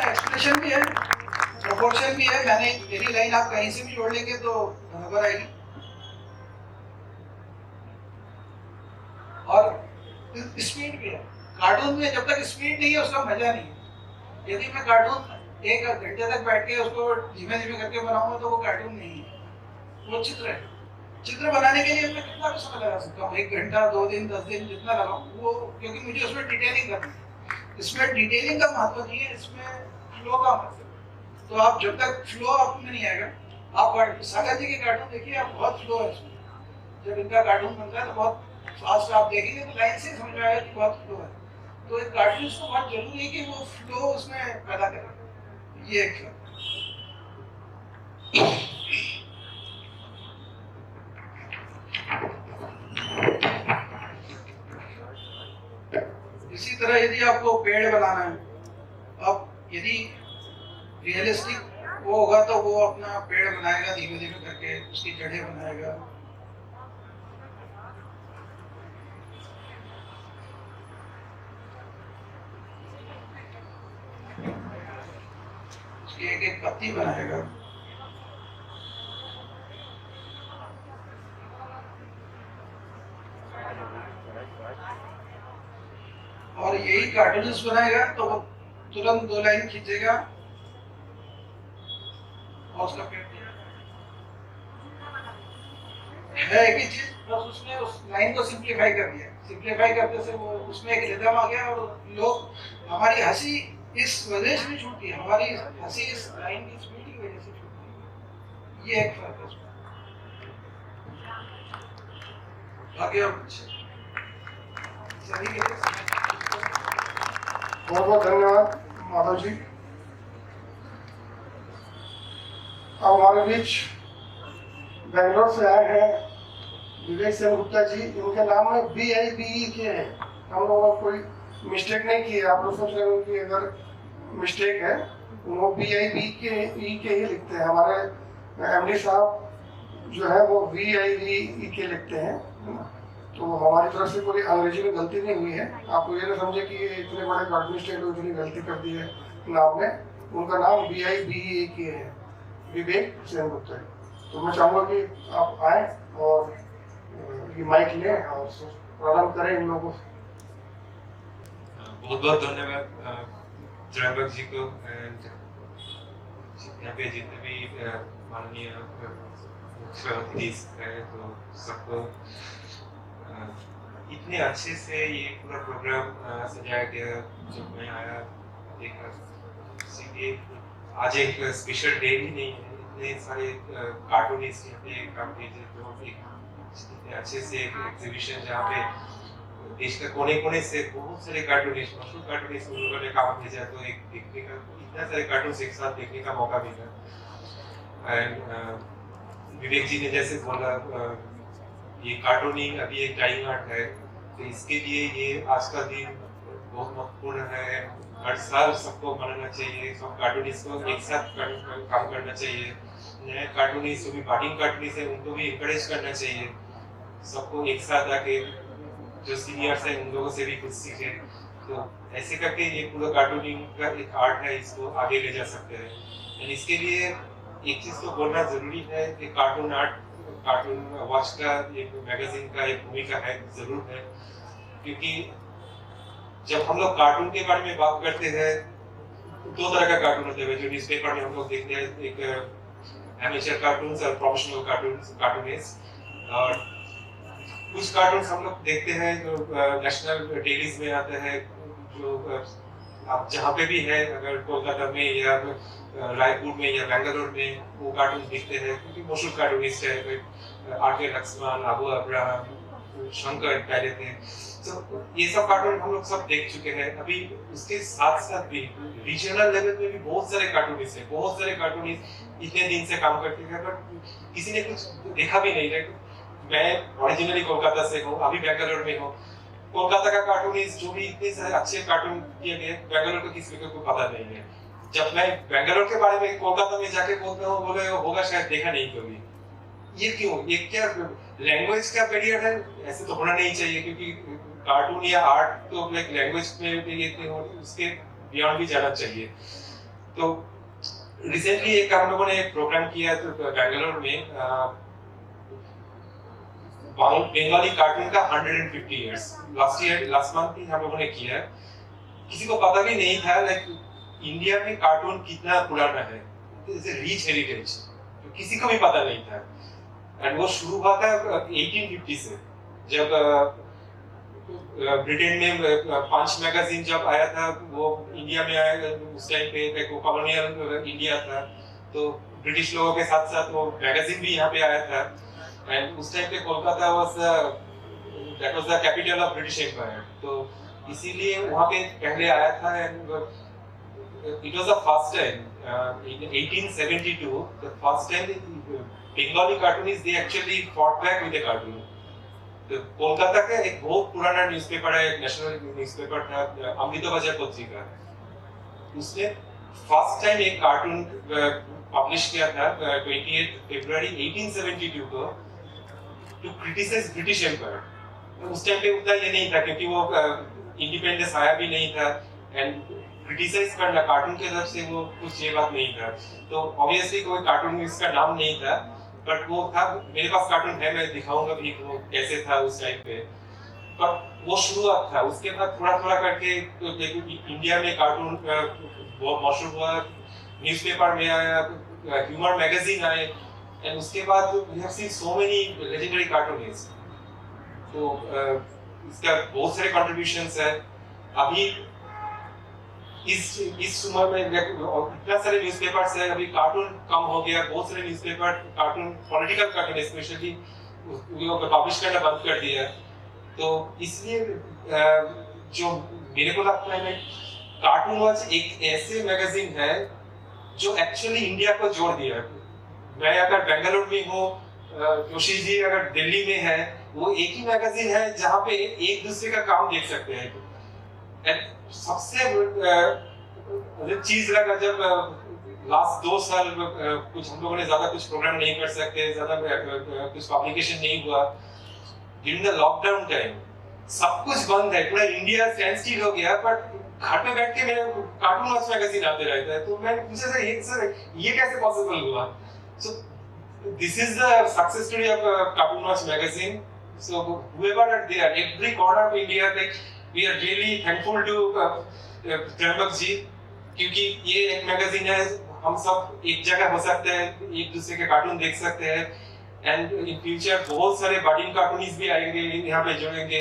एक्सप्रेशन भी है, प्रोपोर्शन भी है। मेरी लाइन आप कहीं से भी जोड़ लेंगे तो बराबर आएगी। और स्पीड भी है। कार्टून में जब तक स्पीड नहीं है उसका मजा नहीं है। यदि मैं कार्टून 1 घंटे तक बैठ के उसको धीमे धीमे करके बनाऊंगा तो वो कार्टून नहीं है, वो चित्र है। चित्र बनाने के लिए मैं कितना भी समय लगा सकता हूँ, 1 घंटा, 2 दिन, 10 दिन, जितना लगाऊं वो, क्योंकि मुझे उसमें डिटेलिंग करनी है। इसमें डिटेलिंग का महत्व नहीं है, इसमें फ्लो का महत्व है। तो आप जब तक फ्लो आप में नहीं आएगा, आप सागर जी के कार्टून देखिए, आप बहुत फ्लो है इसमें। जब इनका कार्टून बनता है तो बहुत फास्ट आप देखेंगे तो लाइन से समझ में आएगा कि बहुत फ्लो है। तो एक कार्टूनिस्ट को बहुत जरूरी है कि वो फ्लो उसमें पैदा करे। ये एक इसी तरह यदि आपको पेड़ बनाना है, अब यदि रियलिस्टिक वो होगा तो वो अपना पेड़ बनाएगा धीमे धीमे करके, उसकी जड़ें बनाएगा, उसकी एक एक पत्ती बनाएगा, और यही कार्टूनिस्ट बनाएगा तो वो तुरंत 2 लाइन खींचेगा और उसका पेड़ है एक ही चीज, बस उसने उस लाइन को सिंप्लीफाई कर दिया। सिंप्लीफाई करते से वो उसमें एक रिदम आ गया और लोग, हमारी हंसी इस वजह से भी छूटती है, हमारी हंसी इस लाइन की स्पीड की वजह से छूटती है। ये एक फर्क है उसमें। बाकी और कुछ सभी के लिए बहुत बहुत धन्यवाद माधव जी। अब हमारे बीच बेंगलोर से आए हैं विवेक सेन गुप्ता जी। इनके नाम में BIBE के है, हम लोगों ने कोई मिस्टेक नहीं की है। आप लोग सोच रहे हो कि अगर मिस्टेक है, वो BIBE के ही लिखते हैं। हमारे MD साहब जो है वो VIVE के लिखते हैं, तो हमारी तरफ से कोई अंग्रेजी में गलती नहीं हुई है। आप ये ना समझे कि ये इतने बड़े कार्टूनिस्ट हैं इतनी गलती कर दी है नाम में। उनका नाम BIBE के है, विवेक सेन गुप्ता। तो मैं चाहूँगा कि आप आए और ये माइक लें और प्रारंभ करें इन लोगों से। बहुत बहुत धन्यवाद त्रयंबक जी को, एंड यहाँ पे जितने भी माननीय मुख्य अतिथि हैं, तो सबको इतने अच्छे से ये पूरा प्रोग्राम सजाया गया। जब मैं आया देखा, सीधे आज एक स्पेशल डे भी नहीं है, इतने सारे कार्टूनिस्ट यहाँ पे काम कीजिए जो इतने अच्छे से एक एग्जीबिशन जहाँ पे देश के कोने कोने से बहुत सारे कार्टूनिस्ट, मशहूर कार्टूनिस्ट उन लोगों ने काम भेजा, तो एक देखने का इतना सारे कार्टून्स एक साथ देखने का मौका मिला। एंड विवेक जी ने जैसे बोला ये कार्टूनिंग अभी एक डाइंग आर्ट है, तो इसके लिए ये आज का दिन बहुत महत्वपूर्ण है। हर साल सबको मनाना चाहिए, सब कार्टूनिस्ट को एक साथ काम करना चाहिए। नए कार्टूनिस्ट जो भी बाटिंग कार्टूनिस्ट है उनको भी इंकरेज करना चाहिए, सबको एक साथ आके जो सीनियर्स है उन लोगों से भी कुछ सीखे। तो ऐसे करके ये पूरा कार्टूनिंग का एक आर्ट है, इसको आगे ले जा सकते हैं। एंड इसके लिए एक चीज तो बोलना जरूरी है कि कार्टून आर्ट, कार्टून वॉच का एक मैगजीन का एक भूमिका है, जरूर है। क्योंकि जब हम लोग कार्टून के बारे में बात करते हैं, दो तरह का कार्टून होते हैं जो न्यूज़पेपर में हम लोग देखते हैं, एक एमेचर कार्टून्स और प्रोफेशनल कार्टूनिस्ट। और कुछ कार्टून्स हम लोग देखते हैं जो नेशनल डेलीज में आते हैं, जो आप जहाँ पे भी है, अगर कोलकाता में या रायपुर में या बेंगलोर में वो कार्टून दिखते हैं, क्योंकि मशहूर कार्टूनिस्ट है, आर.के. लक्ष्मण, अबू अब्राहम, शंकर पहले थे। तो ये सब कार्टून हम लोग सब देख चुके हैं। अभी उसके साथ साथ भी रीजनल लेवल में भी बहुत सारे कार्टूनिस्ट हैं, बहुत सारे कार्टूनिस्ट इतने दिन से काम करते हैं, बट किसी ने कुछ देखा भी नहीं है। मैं ओरिजिनली कोलकाता से हूँ, अभी बेंगलोर में हूँ। कोलकाता का कार्टूनिस्ट जो भी इतने सारे अच्छे कार्टून किए गए, बेंगलोर का किसी को पता नहीं है। जब मैं बेंगलोर के बारे में कोलकाता में जाके बोलता हूँ, बोले होगा शायद देखा नहीं कभी। ये क्यों? ये क्या लैंग्वेज का बैरियर है? ऐसे तो होना नहीं चाहिए, क्योंकि कार्टून या आर्ट तो लाइक लैंग्वेज में ये उसके बियॉन्ड भी जाना चाहिए। तो रिसेंटली एक हम लोगों ने एक प्रोग्राम किया तो बेंगलोर में बंगाली कार्टून का 150 इयर्स लास्ट मंथ ही हम लोगों ने किया। किसी को पता भी नहीं था लाइक इंडिया में कार्टून कितना पुराना है, रिच हेरिटेज, तो किसी को भी पता नहीं था। एंड वो शुरू हुआ था 1850 से, जब ब्रिटेन में पंच मैगजीन जब आया था, वो इंडिया में आया। उस टाइम पे वो कॉलोनियल इंडिया था, तो ब्रिटिश लोगों के साथ साथ वो मैगजीन भी यहाँ पे आया था। एंड उस टाइम पे Kolkata was the capital of British empire, तो इसीलिए वहाँ पे पहले आया था। And it was the first time in 1872, the first time Bengali cartoonists they actually fought back with a cartoon. तो कोलकाता का एक बहुत पुराना न्यूज़पेपर है, एक नेशनल न्यूज़पेपर था, अमृतबाजार पत्रिका। उसने फर्स्ट टाइम एक कार्टून पब्लिश किया था 28 फरवरी 1872 को, टू क्रिटिसाइज ब्रिटिश एम्पायर। उस टाइम पे उतना ये नहीं था, क्योंकि वो इंडिपेंडेंस आया भी नहीं था। एंड क्रिटिसाइज करना कार्टून के तरफ से वो कुछ ये बात नहीं था। तो ऑब्वियसली कोई कार्टून इसका नाम नहीं था, बट वो था। मेरे पास कार्टून है, मैं दिखाऊंगा भी वो कैसे था उस टाइम पे। पर वो शुरुआत था, उसके बाद थोड़ा थोड़ा करके इंडिया में कार्टून बहुत मशहूर हुआ, न्यूज़पेपर में आया, ह्यूमर मैगजीन आए, एंड उसके बाद we have seen so many legendary cartoonist. तो इसका बहुत सारे कंट्रीब्यूशंस है। अभी इस उम्र में इतना सारे न्यूज़पेपर्स है, अभी कार्टून कम हो गया। बहुत सारे newspaper cartoon, political cartoon specially publish करना बंद कर दिया। तो इसलिए जो मेरे को लगता है कार्टून वॉच एक ऐसे मैगजीन है जो एक्चुअली इंडिया को जोड़ दिया। मैं अगर बेंगलोर में हूँ, जोशी जी अगर दिल्ली में है, वो एक ही मैगजीन है जहाँ पे एक दूसरे का काम देख सकते हैं। सबसे चीज लगा जब लास्ट 2 साल कुछ हम लोगों ने ज्यादा कुछ प्रोग्राम नहीं कर सकते, ज्यादा कुछ पब्लिकेशन नहीं हुआ। ड्यूरिंग द लॉकडाउन टाइम सब कुछ बंद है, पूरा इंडिया स्टैंड स्टिल हो गया, बट घर पे बैठ के मेरे कार्टून वॉच मैगजीन आते रहता है। तो मैं पूछा सर ये कैसे पॉसिबल हुआ? So this is the success story of cartoon watch magazine. So whoever are there, every corner of India, like we are really thankful to Tryambaka जी, क्योंकि ये एक मैगजीन है, हम सब एक जगह हो सकते हैं, एक दूसरे के कार्टून देख सकते हैं। एंड इन फ्यूचर बहुत सारे बडिंग कार्टूनिस्ट भी आएंगे, यहाँ पे जुड़ेंगे,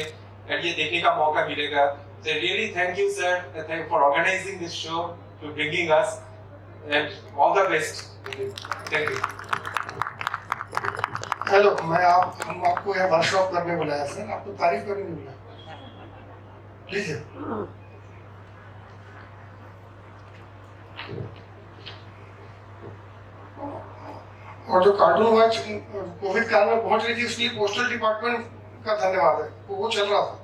एंड ये देखने का मौका मिलेगा। So really thank you sir, thank for organizing this show, to bringing us, and all the best. Thank you. Hello, हम आपको यहाँ वर्कशॉप करने बुलाया सर, आपको तारीफ करने नहीं बुलाया। प्लीज। और जो कार्टून वॉच कोविड काल में पहुंच रही थी, उसके लिए पोस्टल डिपार्टमेंट का धन्यवाद है, वो चल रहा था।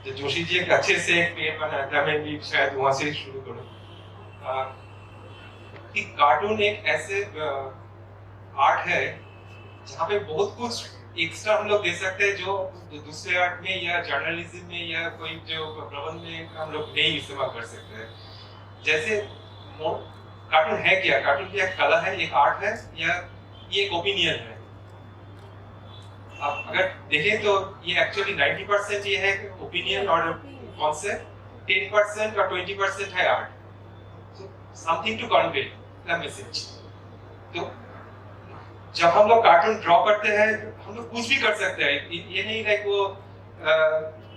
तो जोशी जी एक अच्छे से एक पेड़ बनाया था, मैं भी शायद वहां से शुरू करूं कि कार्टून एक ऐसे आर्ट है जहाँ पे बहुत कुछ एक्स्ट्रा हम लोग दे सकते हैं जो दूसरे आर्ट में या जर्नलिज्म में या कोई जो प्रबंध में हम लोग नहीं इस्तेमाल कर सकते हैं। जैसे कार्टून है क्या? कार्टून की एक कला है, एक आर्ट है, या ये एक ओपिनियन है? आप अगर देखें तो ये एक्चुअली 90% ये है ओपिनियन और कॉन्सेप्ट, 10% और 20% है art. So something to convey the message। तो जब हम लोग कार्टून ड्रॉ करते हैं, हम लोग कुछ भी कर सकते हैं। ये नहीं लाइक वो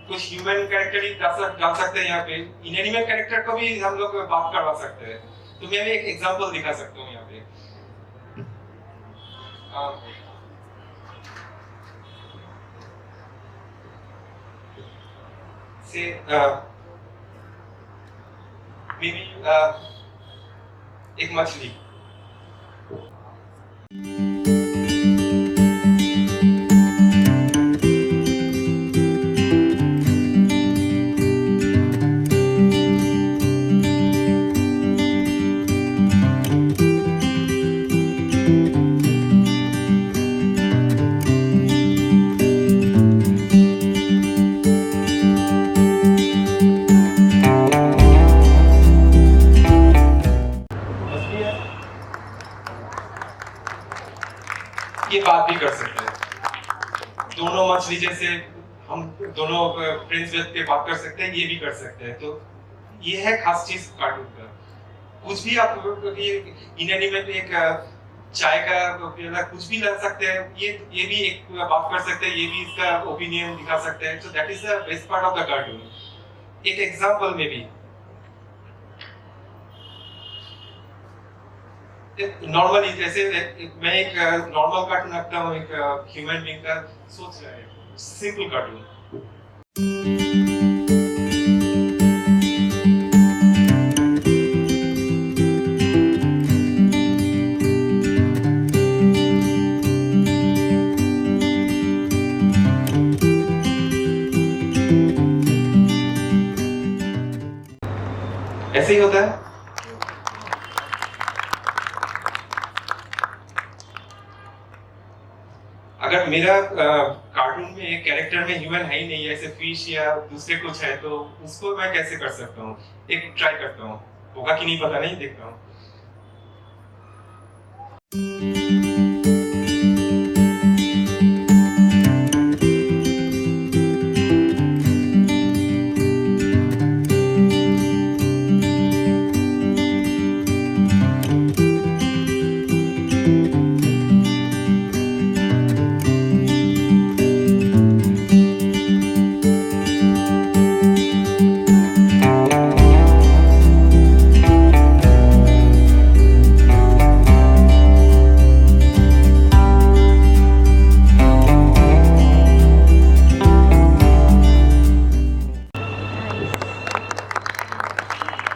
कुछ ह्यूमन कैरेक्टर ही डाल सकते हैं यहाँ पे, इनएनिमेट कैरेक्टर को भी हम लोग बात करवा सकते हैं। तो मैं भी एक एग्जांपल दिखा सकता हूँ यहाँ पे। से maybe एक मछली, ये बात भी कर सकते हैं। दोनों मछली जैसे हम दोनों फ्रेंड्स बैठ के बात कर सकते हैं, ये भी कर सकते हैं। तो ये है खास चीज कार्टून का। कुछ भी आप इनएनिमेट एक चाय का प्याला कुछ भी ला सकते हैं, ये भी एक बात कर सकते हैं, ये भी इसका ओपिनियन दिखा सकते हैं। So that is the best part of the cartoon. एक एग्जांपल में भी नॉर्मली जैसे मैं एक नॉर्मल कार्टून रखता हूँ, एक ह्यूमन बीइंग का सोच रहा है, सिंपल कार्टून। ऐसे ही होता है। अगर मेरा कार्टून में एक कैरेक्टर में ह्यूमन है ही नहीं, ऐसे फिश या दूसरे कुछ है, तो उसको मैं कैसे कर सकता हूँ? एक ट्राई करता हूँ, होगा कि नहीं पता नहीं, देखता हूँ।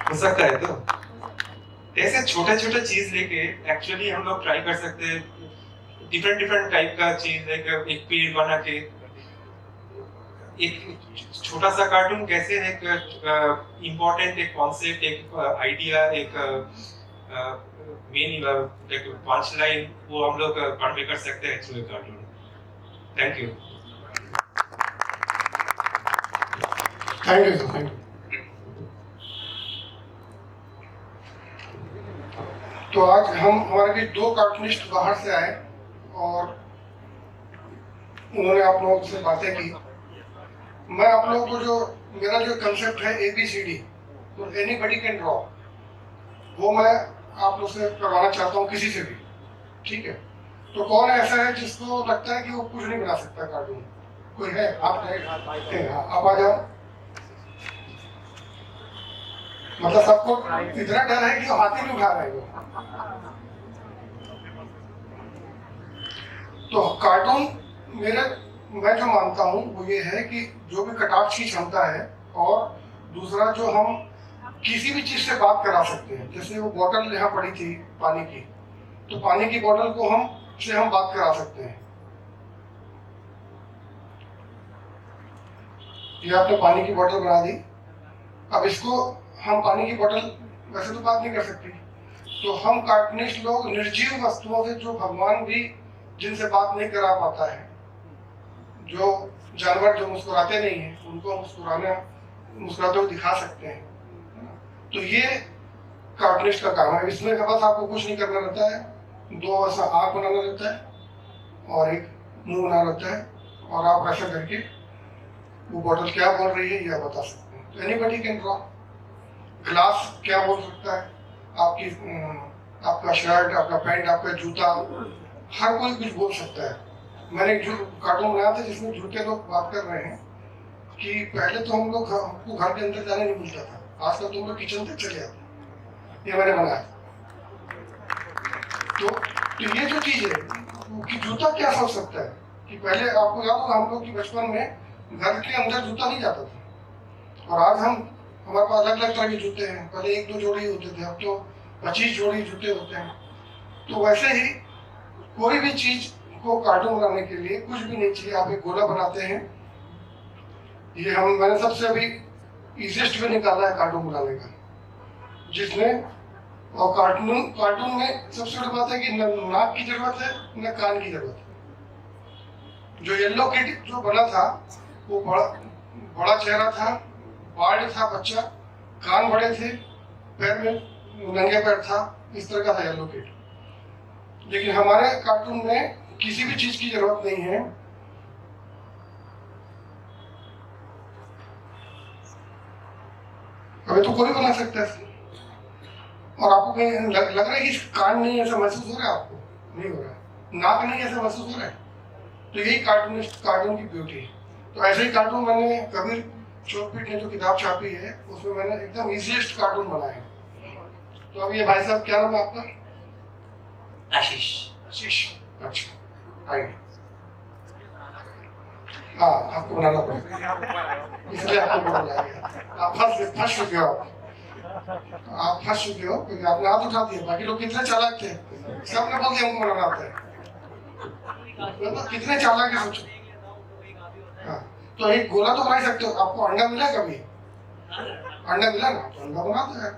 हो सकता है। तो ऐसे छोटे छोटे चीज लेके एक्चुअली हम लोग ट्राई कर सकते हैं, डिफरेंट टाइप का चीज, एक पेड़ बना के एक छोटा सा कार्टून कैसे एक इम्पोर्टेंट एक कॉन्सेप्ट, एक आइडिया, एक मेन एक पंच लाइन, वो हम लोग कन्वे कर सकते हैं through cartoon. Thank you. Thank you sir, thank you. तो आज हमारे लिए 2 कार्टूनिस्ट बाहर से आए और उन्होंने आप लोगों से बातें की। मैं आप लोगों को मेरा जो कंसेप्ट है ABCD, तो एनीबडी कैन ड्रॉ, वो मैं आप लोग से करवाना चाहता हूँ, किसी से भी, ठीक है? तो कौन ऐसा है जिसको लगता है कि वो कुछ नहीं बना सकता कार्टून? कोई है? आप है? आप आ जाओ। मतलब सबको इतना डर है कि वो हाथी भी उठा रहे हैं। तो कार्टून मैं जो मानता हूँ वो ये है कि जो भी कटाक्ष की क्षमता है, और दूसरा जो हम किसी भी चीज से बात करा सकते हैं। जैसे वो बोतल यहाँ पड़ी थी पानी की, तो पानी की बोतल को हम बात करा सकते हैं। ये आपने पानी की बोतल बना दी, अब इसको हम पानी की बोतल वैसे तो बात नहीं कर सकती, तो हम कार्टूनिस्ट लोग निर्जीव वस्तुओं से, जो भगवान भी जिनसे बात नहीं करा पाता है, जो जानवर जो मुस्कुराते नहीं है, उनको मुस्कुराते हुए दिखा सकते हैं। तो ये कार्टूनिस्ट का काम है। इसमें बस आपको कुछ नहीं करना रहता है, 2 ऐसा आँख बनाना रहता है और एक मुंह बनाना रहता है, और आप ऐसा करके वो बोतल क्या बोल रही है यह बता सकते हैं। तो एनीबडी कैन ड्रॉ। ग्लास क्या बोल सकता है, आपका शर्ट, आपका पैंट, आपका जूता, हर कोई कुछ बोल सकता है। मैंने एक कार्टून बनाया था जिसमें जूते लोग बात कर रहे हैं कि पहले तो हमको घर के अंदर जाने नहीं मिलता था, आजकल तुम लोग किचन तक चले आते। ये मैंने बनाया। तो ये जो चीज है कि जूता क्या सोच सकता है, कि पहले आपको याद होगा हम लोग की बचपन में घर के अंदर जूता नहीं जाता था, और आज हमारे पास अलग अलग तरह के जूते हैं। पहले 1-2 जोड़ी होते थे, अब तो 25 जोड़ी जूते होते हैं। तो वैसे ही कोई भी चीज को कार्टून बनाने के लिए कुछ भी नहीं चाहिए। आप एक गोला बनाते हैं, ये मैंने सबसे अभी इजिएस्ट वे निकाला है कार्टून बनाने का, जिसमें, और कार्टून में सबसे बड़ी बात है कि न नाक की जरूरत है न कान की जरूरत है। जो येलो किड जो बना था वो बड़ा चेहरा था, बाल था, बच्चा, कान बड़े थे, पैर में नंगे पैर था, इस तरह का था येलो किड। लेकिन हमारे कार्टून में किसी भी चीज की जरूरत नहीं है। अभी तो कोई बना सकता है। और आपको कहीं लग रहा है कि कान नहीं ऐसा महसूस हो रहा है? आपको नहीं हो रहा है, नाक नहीं ऐसा महसूस हो रहा है। तो यही कार्टून की ब्यूटी है। तो ऐसे ही कार्टून मैंने कबीर चोपीट ने जो किताब छापी है उसमें मैंने एकदम इजीएस्ट कार्टून बनाए। तो अब ये भाई साहब, क्या नाम है आपका? आशीष। अच्छा, आइए। हाँ, आपको बनाना पड़ेगा, इसलिए आपको बनाया गया। आप फंस चुके हो। आप फंस चुके हो क्योंकि आपने हाथ उठा दिया। बाकी लोग कितने चालाक थे, सबने बोल दिया हमको बनाना आता है। तो कितने चालाक है सोचो। हाँ, तो एक गोला तो बना ही सकते हो। आपको अंडा मिला कभी? अंडा मिला ना, तो अंडा बना दो यार,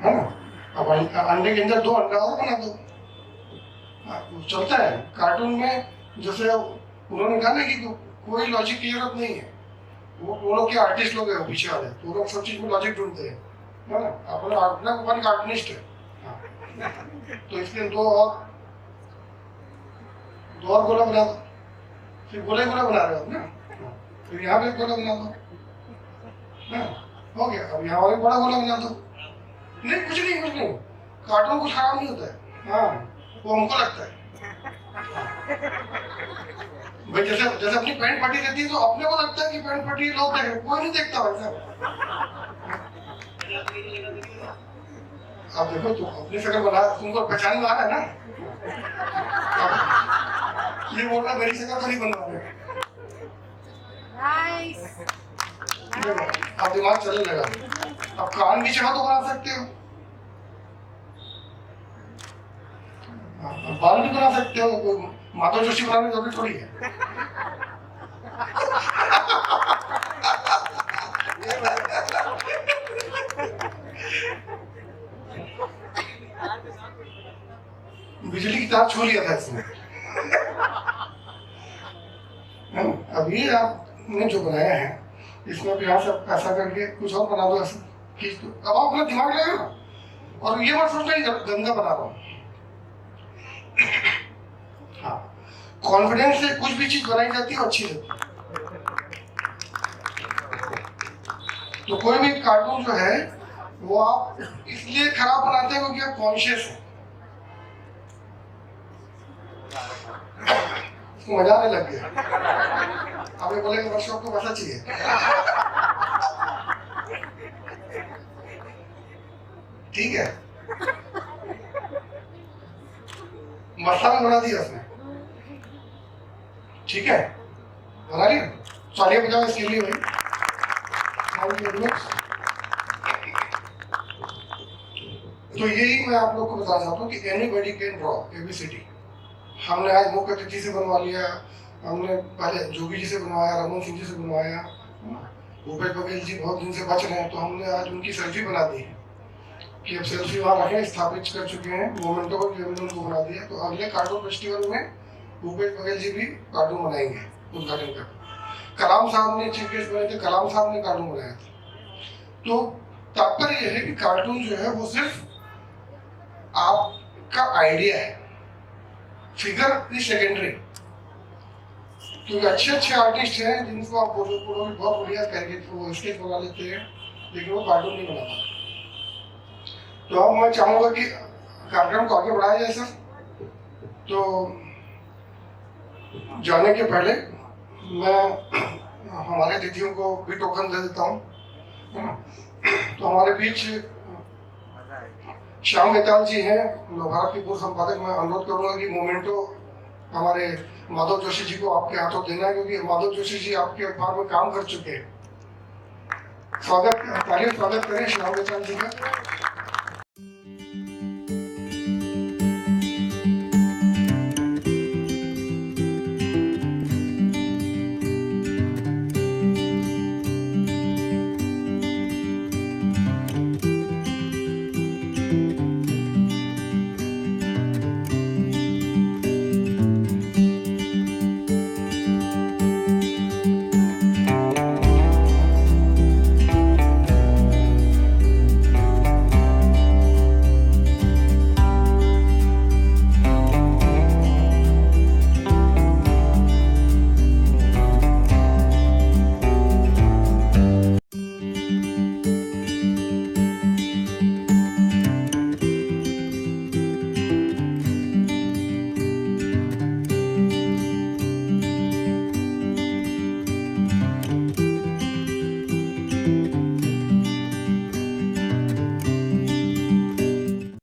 है ना। अब अंडे के अंदर 2 अंडा और बना दो, चलता है। कार्टून में जैसे उन्होंने कहा ना कि कोई लॉजिक की जरूरत नहीं है। वो लोग के आर्टिस्ट लोग हैं पीछे वाले, तो लोग सब चीज में लॉजिक ढूंढते हैं, है ना। अपना वन का आर्टिस्ट है। हाँ। तो इसलिए 2 और गोला बना दो, फिर गोला बना रहे हो ना, फिर यहाँ पे गोला बना दो, हो गया। अब यहाँ और एक बड़ा गोला बना दो। नहीं, कुछ नहीं, कार्टून कुछ खराब नहीं होता है। हाँ, वो हमको लगता है भाई, जैसे अपनी पैंट फटी रहती है तो अपने को लगता है कि पैंट फटी, लोग देख रहे, कोई नहीं देखता वैसा। आप देखो, तो अपनी शक्ल बना, तुमको पहचान में आ रहा है ना। ये बोल रहा मेरी शक्ल तो नहीं बनवा रहे। अब दिमाग चलने लगा। अब कान की जगह तो बना सकते हो, बाल भी बना सकते हो। कोई माधव जोशी बनाने की जरूरत थोड़ी है। बिजली की तार छू लिया था इसने। अब ये आपने जो बनाया है, इसमें भी यहाँ से ऐसा करके कुछ और बना दो, ऐसा खींच दो। अब आप अपना दिमाग लगाओ ना, और ये मत सोचना गंदा बना रहा हूँ। हाँ, कॉन्फिडेंस से कुछ भी चीज बनाई जाती है अच्छी रहती है। तो कोई भी कार्टून जो है वो आप इसलिए खराब बनाते हैं क्योंकि आप कॉन्शियस हैं। उसको मजा आने लग गया। अब ये बोलेंगे वर्कशॉप को वैसा चाहिए। ठीक है, मसाला बना दिया उसने। ठीक है, बना लिया। तालियां बजाओ इसके लिए भाई। तो यही मैं आप लोग को बताना चाहता हूँ कि एनीबॉडी कैन ड्रॉ ABCD। हमने आज मुख्य अतिथि से बनवा लिया, हमने पहले जोगी जी से बनवाया, रमन सिंह जी से बनवाया, भूपेश बघेल जी बहुत दिन से बच रहे हैं तो हमने आज उनकी सेल्फी बना दी है कि अब सेल्फी वहाँ रखें, स्थापित कर चुके हैं, मोमेंटो पर हमने उनको बना दिया। तो अगले कार्टून फेस्टिवल में भूपेश बघेल जी भी कार्टून बनाएंगे, उद्घाटन कर। कलाम साहब ने चीफ गेस्ट बने थे, कलाम साहब ने कार्टून बनाया था। तो तात्पर्य यह है कि कार्टून जो है वो सिर्फ आपका आइडिया है, फिगर इज सेकेंडरी। क्योंकि अच्छे आर्टिस्ट हैं जिनको आप बोलो बहुत बढ़िया कैरिकेचर स्केच बना लेते हैं, लेकिन वो कार्टून नहीं बना पाते। तो अब मैं चाहूंगा कि कार्यक्रम को आगे बढ़ाया जाए सर। तो जाने के पहले मैं हमारे अतिथियों को भी टोकन दे देता हूँ। तो हमारे बीच श्याम बेताल जी हैं, भारत के पूर्व संपादक। मैं अनुरोध करूंगा कि मोमेंटो हमारे माधव जोशी जी को आपके हाथों देना है, क्योंकि माधव जोशी जी आपके अखबार में काम कर चुके हैं। स्वागत करें श्याम बेताल जी का।